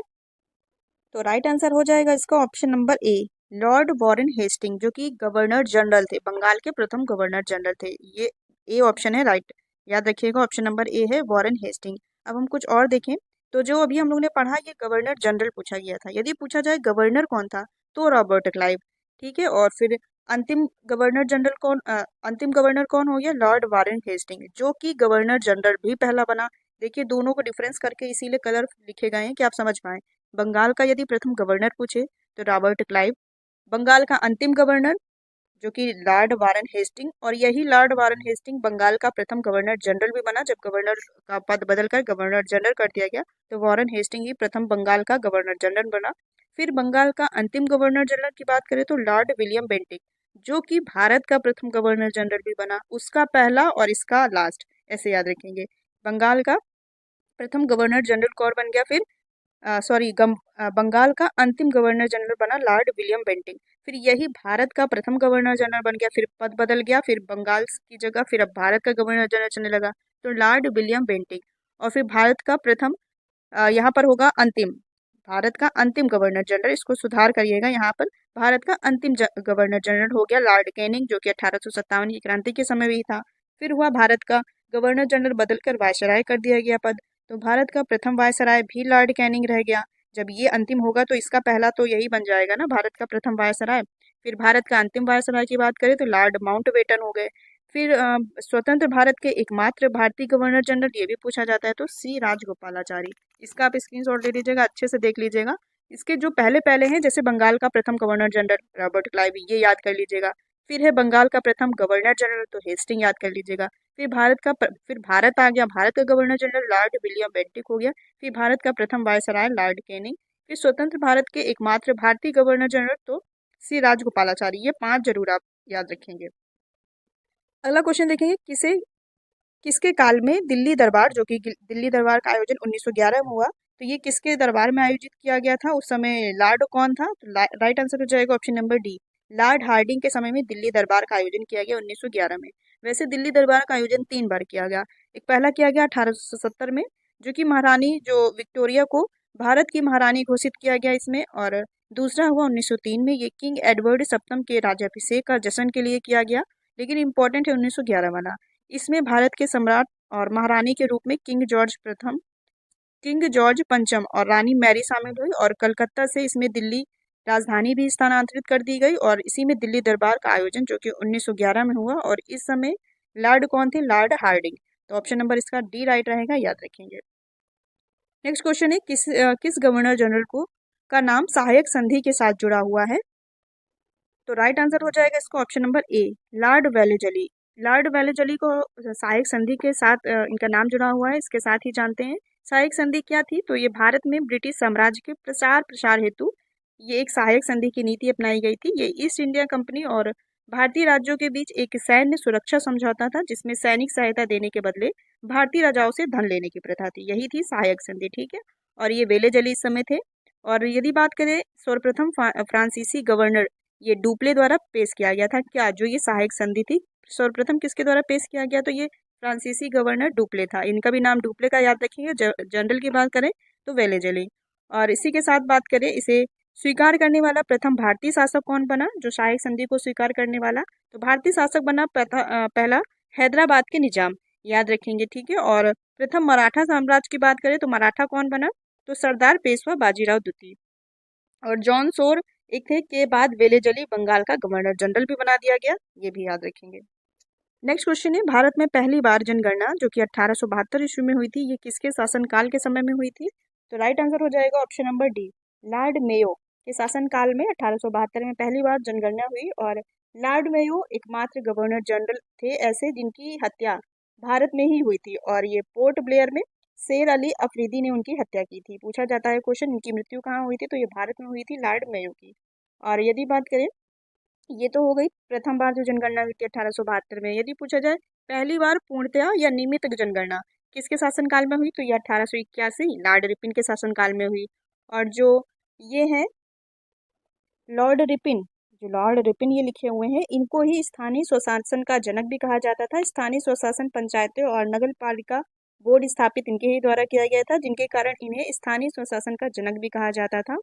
तो राइट आंसर हो जाएगा इसका option number A Lord Warren Hasting, जो कि गवर्नर जनरल थे, बंगाल के प्रथम गवर्नर जनरल थे। ये ए ऑप्शन है राइट, याद रखिएगा ऑप्शन नंबर ए है वॉरेन हेस्टिंग। अब हम कुछ और देखें तो जो अभी हम लोग ने पढ़ा ये गवर्नर जनरल पूछा गया था। यदि पूछा जाए गवर्नर कौन था तो रॉबर्ट क्लाइव, ठीक है। और फिर अंतिम गवर्नर जनरल कौन अंतिम गवर्नर कौन हो गया, लॉर्ड वॉरेन हेस्टिंग, जो कि गवर्नर जनरल भी पहला बना। देखिए दोनों को डिफरेंस करके इसीलिए कलर लिखे गए हैं कि आप समझ पाए। बंगाल का यदि प्रथम गवर्नर पूछे तो रॉबर्ट क्लाइव, बंगाल का अंतिम गवर्नर जो कि लॉर्ड वारन हेस्टिंग, और यही लॉर्ड वारन हेस्टिंग बंगाल का प्रथम गवर्नर जनरल भी बना। जब गवर्नर का पद बदलकर गवर्नर जनरल कर दिया गया तो वारन हेस्टिंग ही प्रथम बंगाल का गवर्नर जनरल बना। फिर बंगाल का अंतिम गवर्नर जनरल की बात करें तो लॉर्ड विलियम बेंटिक, जो कि भारत का प्रथम गवर्नर जनरल भी बना, उसका पहला और इसका लास्ट, ऐसे याद रखेंगे। बंगाल का प्रथम गवर्नर जनरल कौन बन गया, फिर बंगाल का अंतिम गवर्नर जनरल बना लॉर्ड विलियम बेंटिंक। फिर यही भारत का प्रथम गवर्नर जनरल बन गया, फिर पद बदल गया, फिर बंगाल की जगह फिर अब भारत का गवर्नर जनरल चलने लगा तो लॉर्ड विलियम बेंटिंक। और फिर भारत का प्रथम यहाँ पर होगा अंतिम, भारत का अंतिम गवर्नर जनरल, इसको सुधार करिएगा यहाँ पर, भारत का अंतिम गवर्नर जनरल हो गया लॉर्ड कैनिंग, जो कि 1857 की क्रांति के समय भी था। फिर हुआ भारत का गवर्नर जनरल बदलकर वायसराय कर दिया गया पद, तो भारत का प्रथम वायसराय भी लॉर्ड कैनिंग रह गया। जब ये अंतिम होगा तो इसका पहला तो यही बन जाएगा ना, भारत का प्रथम वायसराय। फिर भारत का अंतिम वायसराय की बात करें तो लॉर्ड माउंटबेटन हो गए। फिर स्वतंत्र भारत के एकमात्र भारतीय गवर्नर जनरल ये भी पूछा जाता है तो सी राजगोपालाचारी। इसका आप स्क्रीनशॉट ले लीजिएगा, अच्छे से देख लीजिएगा। इसके जो पहले पहले हैं जैसे बंगाल का प्रथम गवर्नर जनरल रॉबर्ट क्लाइव, ये याद कर लीजिएगा। फिर है बंगाल का प्रथम गवर्नर जनरल तो हेस्टिंग याद कर लीजिएगा। फिर भारत आ गया, भारत का governor general Lord William Bentinck हो गया। फिर भारत का प्रथम वायसराय लॉर्ड कैनिंग। फिर स्वतंत्र भारत के एकमात्र भारतीय गवर्नर जनरल तो सी राजगोपालाचारी। ये 5 जरूर आप याद रखेंगे। अगला क्वेश्चन देखेंगे किसके काल में दिल्ली दरबार, जो कि दिल्ली दरबार का आयोजन 1911 में हुआ, तो ये किसके दरबार में आयोजित किया गया था, उस समय लॉर्ड कौन था। तो राइट आंसर हो जाएगा option number D, Lord Harding के समय में दिल्ली दरबार का आयोजन किया गया 1911 में। वैसे दिल्ली दरबार का आयोजन 3 बार किया गया। एक पहला किया गया 1870 में, जो कि महारानी जो विक्टोरिया को भारत की महारानी घोषित किया गया इसमें, और दूसरा हुआ 1903 में, ये किंग एडवर्ड सप्तम के राज्याभिषेक का जश्न के लिए किया गया, लेकिन इंपॉर्टेंट है 1911 वाला। इसमें भारत के सम्राट और महारानी के रूप में किंग जॉर्ज पंचम और रानी मैरी शामिल हुई, और कलकत्ता से इसमें दिल्ली राजधानी भी स्थानांतरित कर दी गई, और इसी में दिल्ली दरबार का आयोजन जो कि 1911 में हुआ, और इस समय लॉर्ड कौन थे, लॉर्ड हार्डिंग। तो ऑप्शन नंबर इसका डी राइट रहेगा, याद रखेंगे। नेक्स्ट क्वेश्चन है किस गवर्नर जनरल को का नाम सहायक संधि के साथ जुड़ा हुआ है। तो राइट आंसर हो जाएगा इसका option number A Lord Wellesley. Lord Wellesley को सहायक संधि के साथ इनका नाम जुड़ा हुआ है, इसके साथ ही जानते हैं। सहायक संधि क्या थी, तो ये भारत में ब्रिटिश साम्राज्य के प्रसार हेतु ये एक सहायक संधि की नीति अपनाई गई थी। ये ईस्ट इंडिया कंपनी और भारतीय राज्यों के बीच एक सैन्य सुरक्षा समझौता था, जिसमें सैनिक सहायता देने के बदले भारतीय राजाओं से धन लेने की प्रथा थी, यही थी सहायक संधि, ठीक है। और ये वेलेजली इस समय थे। और यदि बात करें सर्वप्रथम फ्रांसीसी गवर्नर ये डुप्ले द्वारा पेश किया गया था क्या, जो ये सहायक संधि थी सर्वप्रथम किसके द्वारा पेश किया गया, तो ये फ्रांसीसी गवर्नर डुप्ले था। इनका भी नाम डुप्ले का याद रखिएगा। जनरल की बात करें तो वेलेजली। और इसी के साथ बात करें इसे स्वीकार करने वाला प्रथम भारतीय शासक कौन बना, जो सहायक संधि को स्वीकार करने वाला, तो भारतीय शासक बना पहला हैदराबाद के निजाम, याद रखेंगे, ठीक है। और प्रथम मराठा साम्राज्य की बात करें तो मराठा कौन बना, तो सरदार पेशवा बाजीराव द्वितीय। और जॉन सोर एक थे के बाद वेलेजली बंगाल का गवर्नर जनरल भी बना दिया गया, ये भी याद रखेंगे। नेक्स्ट क्वेश्चन है भारत में पहली बार जनगणना जो कि 1872 ईस्वी में हुई थी, ये किसके शासनकाल के समय में हुई थी। तो राइट आंसर हो जाएगा option number D Lord Mayo के शासनकाल में 1872 में पहली बार जनगणना हुई। और लॉर्ड मेयो एकमात्र गवर्नर जनरल थे ऐसे जिनकी हत्या भारत में ही हुई थी, और ये पोर्ट ब्लेयर में शेर अली अफरीदी ने उनकी हत्या की थी। पूछा जाता है क्वेश्चन, इनकी मृत्यु कहाँ हुई थी, तो ये भारत में हुई थी, लॉर्ड मेयो की। और यदि बात करें, ये तो हो गई प्रथम बार जो जनगणना हुई थी 1872 में। यदि पूछा जाए पहली बार पूर्णतया या नियमित जनगणना किसके शासनकाल में हुई, तो ये 1881 लॉर्ड रिपिन के शासनकाल में हुई। और जो ये है लॉर्ड रिपिन, जो लॉर्ड रिपिन ये लिखे हुए हैं, इनको ही स्थानीय स्वशासन का जनक भी कहा जाता था। स्थानीय स्वशासन पंचायतें और नगर पालिका बोर्ड स्थापित इनके ही द्वारा किया गया था, जिनके कारण इन्हें स्थानीय स्वशासन का जनक भी कहा जाता था।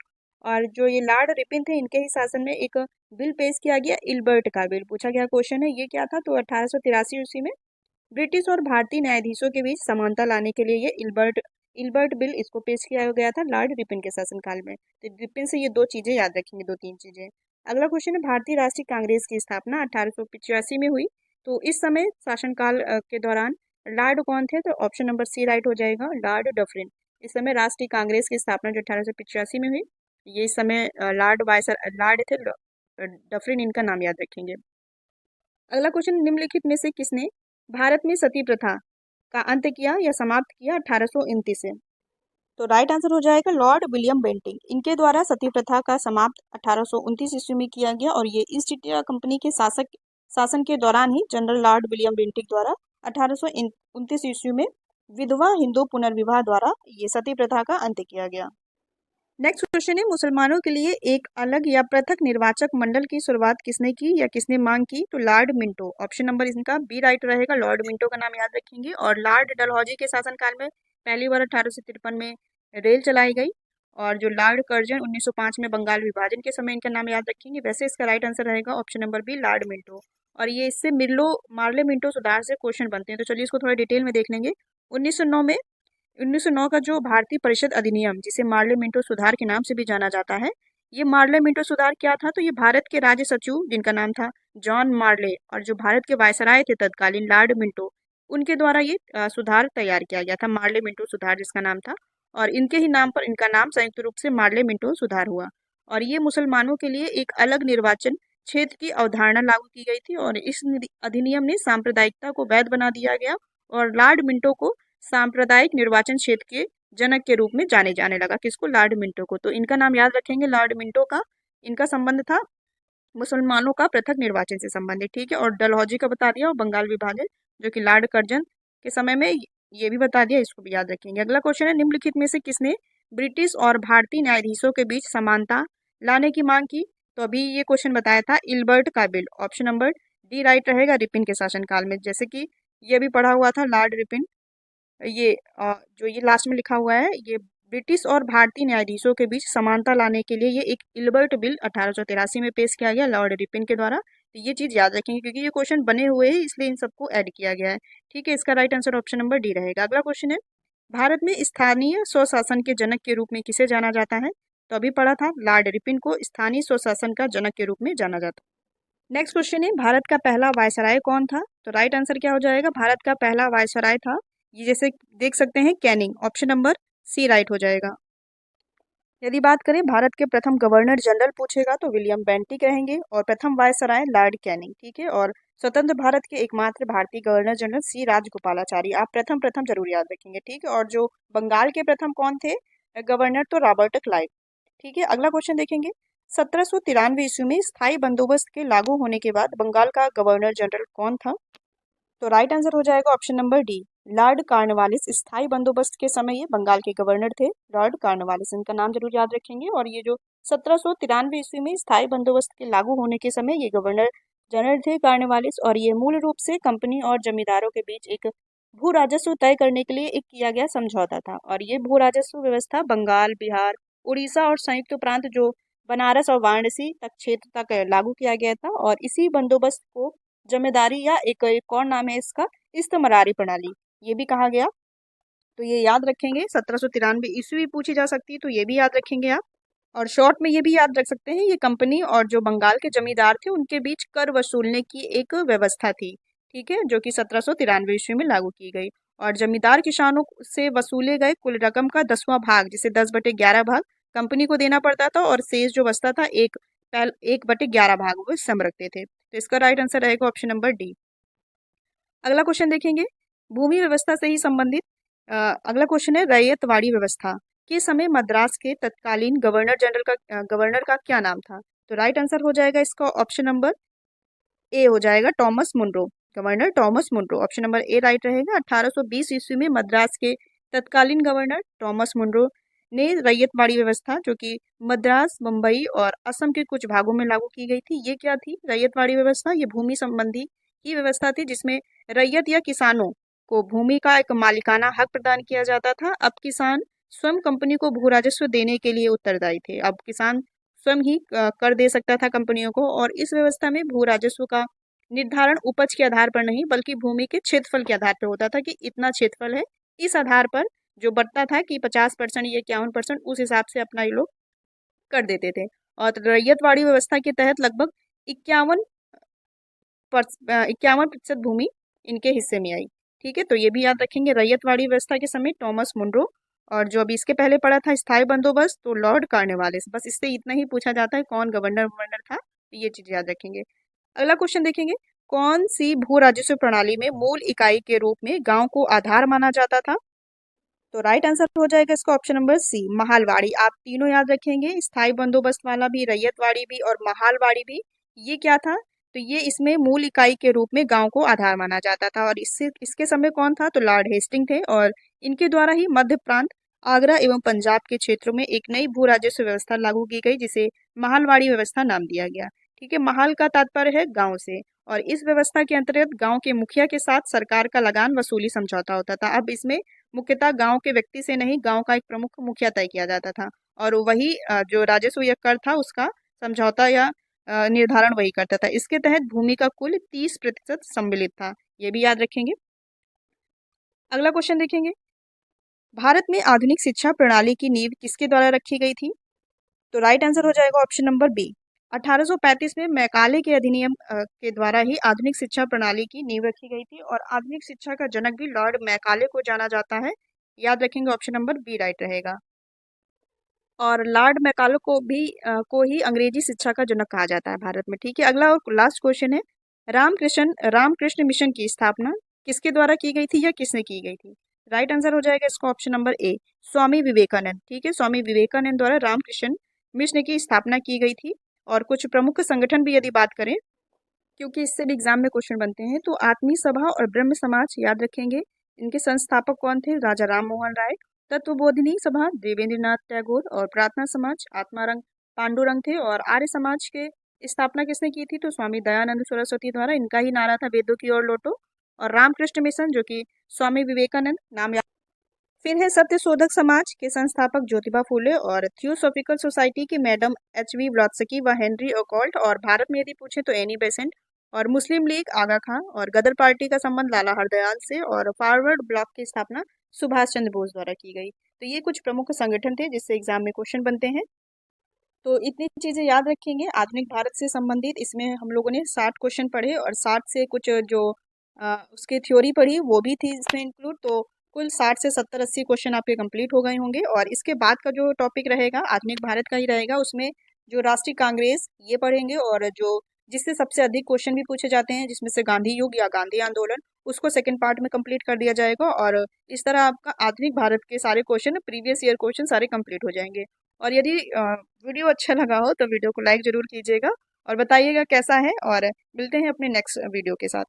और जो ये लॉर्ड रिपिन थे, इनके ही शासन में एक बिल पेश किया गया, इल्बर्ट का बिल। पूछा गया क्वेश्चन है ये क्या था, तो 1883 ईस्वी में ब्रिटिश और भारतीय न्यायाधीशों के बीच समानता लाने के लिए ये इल्बर्ट इल्बर्ट बिल इसको पेश किया गया था लॉर्ड रिपिन के शासनकाल में। तो रिपिन से ये दो चीजें याद रखेंगे, दो तीन चीजें। अगला क्वेश्चन है, भारतीय राष्ट्रीय कांग्रेस की स्थापना 1885 में हुई। तो इस समय शासनकाल के दौरान लॉर्ड कौन थे, तो ऑप्शन नंबर सी राइट हो जाएगा, लॉर्ड डफरिन। इस समय राष्ट्रीय कांग्रेस की स्थापना जो 1885 में हुई, ये इस समय लॉर्ड थे डफरिन, इनका नाम याद रखेंगे। अगला क्वेश्चन, निम्नलिखित में से किसने भारत में सती प्रथा का अंत किया या समाप्त किया 1829 से, तो राइट आंसर हो जाएगा लॉर्ड विलियम बेंटिंक। इनके द्वारा सती प्रथा का समाप्त 1829 ईस्वी में किया गया। और ये ईस्ट इंडिया कंपनी के शासन के दौरान ही जनरल लॉर्ड विलियम बेंटिंक द्वारा 1829 ईस्वी में विधवा हिंदू पुनर्विवाह द्वारा ये सती प्रथा का अंत किया गया। नेक्स्ट क्वेश्चन है, मुसलमानों के लिए एक अलग या पृथक निर्वाचक मंडल की शुरुआत किसने की या किसने मांग की, तो लॉर्ड मिंटो। ऑप्शन नंबर इनका बी राइट रहेगा, लॉर्ड मिंटो का नाम याद रखेंगे। और लॉर्ड डलहौजी के शासनकाल में पहली बार 1853 में रेल चलाई गई। और जो लॉर्ड कर्जन 1905 में बंगाल विभाजन के समय इनका नाम याद रखेंगे। वैसे इसका राइट आंसर रहेगा option number B, Lord Minto. और ये इससे मार्ले मिंटो सुधार से क्वेश्चन बनते हैं, तो चलिए इसको थोड़ा डिटेल में देख लेंगे। 1909 में 1909 का जो भारतीय परिषद अधिनियम, जिसे मार्ले मिंटो सुधार के नाम से भी जाना जाता है, ये मार्ले मिंटो सुधार क्या था, तो ये भारत के राज्य सचिव जिनका नाम था जॉन मार्ले, और जो भारत के वायसराय थे तत्कालीन लॉर्ड मिंटो, उनके द्वारा ये सुधार तैयार किया गया था, मार्ले मिंटो सुधार जिसका नाम था। और इनके ही नाम पर इनका नाम संयुक्त रूप से मार्ले मिंटो सुधार हुआ। और ये मुसलमानों के लिए एक अलग निर्वाचन क्षेत्र की अवधारणा लागू की गई थी। और इस अधिनियम ने सांप्रदायिकता को वैध बना दिया गया। और लॉर्ड मिंटो को सांप्रदायिक निर्वाचन क्षेत्र के जनक के रूप में जाने जाने लगा, किसको, लॉर्ड मिंटो को। तो इनका नाम याद रखेंगे, लॉर्ड मिंटो का। इनका संबंध था मुसलमानों का पृथक निर्वाचन से संबंधित, ठीक है। और डलहौजी का बता दिया, और बंगाल विभाजन जो कि लॉर्ड कर्जन के समय में, ये भी बता दिया, इसको भी याद रखेंगे। अगला क्वेश्चन है, निम्नलिखित में से किसने ब्रिटिश और भारतीय न्यायाधीशों के बीच समानता लाने की मांग की, तो अभी ये क्वेश्चन बताया था, इल्बर्ट का bill. Option number D right रहेगा, रिपिन के शासनकाल में। जैसे कि ये भी पढ़ा हुआ था, लॉर्ड रिपिन, ये जो ये लास्ट में लिखा हुआ है, ये ब्रिटिश और भारतीय न्यायाधीशों के बीच समानता लाने के लिए ये एक इल्बर्ट बिल 1883 में पेश किया गया लॉर्ड रिपिन के द्वारा। तो ये चीज़ याद रखेंगे, क्योंकि ये क्वेश्चन बने हुए हैं, इसलिए इन सबको ऐड किया गया है, ठीक है। इसका right answer option number D रहेगा। अगला क्वेश्चन है, भारत में स्थानीय स्वशासन के जनक के रूप में किसे जाना जाता है, तो अभी पढ़ा था, लॉर्ड रिपिन को स्थानीय स्वशासन का जनक के रूप में जाना जाता है। नेक्स्ट क्वेश्चन है, भारत का पहला वायसराय कौन था, तो राइट आंसर क्या हो जाएगा, भारत का पहला वायसराय था, ये जैसे देख सकते हैं, Canning. Option number C right हो जाएगा। यदि बात करें भारत के प्रथम गवर्नर जनरल पूछेगा, तो विलियम बेंटिक रहेंगे। और प्रथम वायसराय लॉर्ड कैनिंग, ठीक है। और स्वतंत्र भारत के एकमात्र भारतीय गवर्नर जनरल सी राजगोपालाचारी। आप प्रथम प्रथम जरूर याद रखेंगे, ठीक है। और जो बंगाल के प्रथम कौन थे गवर्नर, तो रॉबर्ट क्लाइव, ठीक है। अगला क्वेश्चन देखेंगे, 1793 ईस्वी में स्थायी बंदोबस्त के लागू होने के बाद बंगाल का गवर्नर जनरल कौन था, तो राइट आंसर हो जाएगा option number D, Lord Cornwallis. स्थायी बंदोबस्त के समय ये बंगाल के गवर्नर थे, लॉर्ड कॉर्नवालिस, इनका नाम जरूर याद रखेंगे। और ये जो 1793 ईस्वी में स्थायी बंदोबस्त के लागू होने के समय ये गवर्नर जनरल थे कॉर्नवालिस। और ये मूल रूप से कंपनी और जमींदारों के बीच एक भू राजस्व तय करने के लिए एक किया गया समझौता था। और ये भू राजस्व व्यवस्था बंगाल, बिहार, उड़ीसा और संयुक्त प्रांत जो बनारस और वाराणसी तक क्षेत्र तक लागू किया गया था। और इसी बंदोबस्त को जमींदारी या एक और नाम है इसका, इस्तमरारी प्रणाली, ये भी कहा गया। तो ये याद रखेंगे, 1793 ईस्वी पूछी जा सकती है, तो ये भी याद रखेंगे आप। और शॉर्ट में ये भी याद रख सकते हैं, ये कंपनी और जो बंगाल के जमींदार थे उनके बीच कर वसूलने की एक व्यवस्था थी, ठीक है, जो कि 1793 ईस्वी में लागू की गई। और जमींदार किसानों से वसूले गए कुल रकम का 10वां भाग, जिसे 10/11 भाग कंपनी को देना पड़ता था। और शेष जो बचता था 1/11 भाग वो सम रखते थे। तो इसका राइट आंसर रहेगा ऑप्शन नंबर डी। अगला क्वेश्चन देखेंगे, भूमि व्यवस्था से ही संबंधित अगला क्वेश्चन है रैयतवाड़ी व्यवस्था के समय मद्रास के तत्कालीन गवर्नर का क्या नाम था? तो राइट आंसर हो जाएगा इसका ऑप्शन नंबर ए हो जाएगा Thomas Munro. Governor Thomas Munro, option number A right रहेगा। 1820 ईस्वी में मद्रास के तत्कालीन गवर्नर टॉमस मुनरो ने रैयतवाड़ी व्यवस्था जो कि मद्रास, मुंबई और असम के कुछ भागों में लागू की गई थी। ये क्या थी रैयतवाड़ी व्यवस्था? ये भूमि संबंधी की व्यवस्था थी जिसमें रैयत या किसानों को भूमि का एक मालिकाना हक प्रदान किया जाता था। अब किसान स्वयं कंपनी को भू राजस्व देने के लिए उत्तरदायी थे। अब किसान स्वयं ही कर दे सकता था कंपनियों को, और इस व्यवस्था में भू राजस्व का निर्धारण उपज के आधार पर नहीं बल्कि भूमि के क्षेत्रफल के आधार पर होता था कि इतना क्षेत्रफल है। इस आधार पर जो बढ़ता था कि 50% या 51%, उस हिसाब से अपना ये लोग कर देते थे। और रैयतवाड़ी व्यवस्था के तहत लगभग 51% भूमि इनके हिस्से में आई। ठीक है, तो ये भी याद रखेंगे रैयतवाड़ी व्यवस्था के समय टॉमस मुनरो। और जो अभी इसके पहले पढ़ा था स्थायी बंदोबस्त, तो लॉर्ड कार्नवालिस। बस इससे इतना ही पूछा जाता है कौन गवर्नर गवर्नर था, तो ये चीज याद रखेंगे। अगला क्वेश्चन देखेंगे, कौन सी भू राजस्व प्रणाली में मूल इकाई के रूप में गांव को आधार माना जाता था? तो राइट आंसर हो जाएगा इसका ऑप्शन नंबर सी महालवाड़ी। आप तीनों याद रखेंगे, स्थायी बंदोबस्त वाला भी, रैयतवाड़ी भी और महालवाड़ी भी। ये क्या था? तो ये इसमें मूल इकाई के रूप में गांव को आधार माना जाता था। और इससे इसके समय कौन था? तो लॉर्ड हेस्टिंग थे। और इनके द्वारा ही मध्य प्रांत, आगरा एवं पंजाब के क्षेत्रों में एक नई भू राजस्व व्यवस्था लागू की गई जिसे महालवाड़ी व्यवस्था नाम दिया गया। ठीक है, महाल का तात्पर्य है गांव से। और इस व्यवस्था के अंतर्गत गांव के मुखिया के साथ सरकार का लगान वसूली समझौता होता था। अब इसमें मुख्यतः गांव के व्यक्ति से नहीं, गांव का एक प्रमुख मुखिया तय किया जाता था। और वही जो राजस्व या कर था उसका समझौता या निर्धारण वही करता था। इसके तहत भूमि का कुल 30% सम्मिलित था। ये भी याद रखेंगे। अगला क्वेश्चन देखेंगे, भारत में आधुनिक शिक्षा प्रणाली की नींव किसके द्वारा रखी गई थी? तो राइट आंसर हो जाएगा ऑप्शन नंबर बी। 1835 में मैकाले के अधिनियम के द्वारा ही आधुनिक शिक्षा प्रणाली की नींव रखी गई थी। और आधुनिक शिक्षा का जनक भी लॉर्ड मैकाले को जाना जाता है। याद रखेंगे, ऑप्शन नंबर बी राइट रहेगा। और लॉर्ड मैकाले को ही अंग्रेजी शिक्षा का जनक कहा जाता है भारत में। ठीक है, अगला और लास्ट क्वेश्चन है, रामकृष्ण मिशन की स्थापना किसके द्वारा की गई थी या किसने की गई थी? राइट आंसर हो जाएगा इसका ऑप्शन नंबर ए स्वामी विवेकानंद। ठीक है, स्वामी विवेकानंद द्वारा रामकृष्ण मिशन की स्थापना की गई थी। और कुछ प्रमुख संगठन भी यदि बात करें, क्योंकि इससे भी एग्जाम में क्वेश्चन बनते हैं, तो आत्मीय सभा और ब्रह्म समाज याद रखेंगे। इनके संस्थापक कौन थे? राजा राम मोहन राय। तत्वबोधिनी सभा देवेंद्रनाथ टैगोर। और प्रार्थना समाज आत्मारंग पांडुरंग थे। और आर्य समाज के स्थापना किसने की थी? तो स्वामी दयानंद सरस्वती द्वारा। इनका ही नारा था वेदों की ओर लौटो। और रामकृष्ण मिशन जो कि स्वामी विवेकानंद नाम। फिर है सत्य शोधक समाज के संस्थापक ज्योतिबा फूले। और थियोसॉफिकल सोसाइटी की मैडम एच.वी. ब्लॉत्सकी व हेनरी ओकॉल्ट। और भारत में यदि पूछे तो एनी बेसेंट। और मुस्लिम लीग आगा खां। और गदर पार्टी का संबंध लाला हरदयाल से। और फॉरवर्ड ब्लॉक की स्थापना सुभाष चंद्र बोस द्वारा की गई। तो ये कुछ प्रमुख संगठन थे जिससे एग्जाम में क्वेश्चन बनते हैं। तो इतनी चीजें याद रखेंगे आधुनिक भारत से संबंधित। इसमें हम लोगों ने 60 क्वेश्चन पढ़े और 60 से कुछ जो उसकी थ्योरी पढ़ी वो भी थी इसमें इंक्लूड। तो कुल 60 से 70-80 क्वेश्चन आपके कंप्लीट हो गए होंगे। और इसके बाद का जो टॉपिक रहेगा आधुनिक भारत का ही रहेगा। उसमें जो राष्ट्रीय कांग्रेस ये पढ़ेंगे, और जो जिससे सबसे अधिक क्वेश्चन भी पूछे जाते हैं जिसमें से गांधी युग या गांधी आंदोलन, उसको सेकंड पार्ट में कंप्लीट कर दिया जाएगा। और इस तरह आपका आधुनिक भारत के सारे क्वेश्चन, प्रीवियस ईयर क्वेश्चन सारे कंप्लीट हो जाएंगे। और यदि वीडियो अच्छा लगा हो तो वीडियो को लाइक जरूर कीजिएगा और बताइएगा कैसा है। और मिलते हैं अपने नेक्स्ट वीडियो के साथ।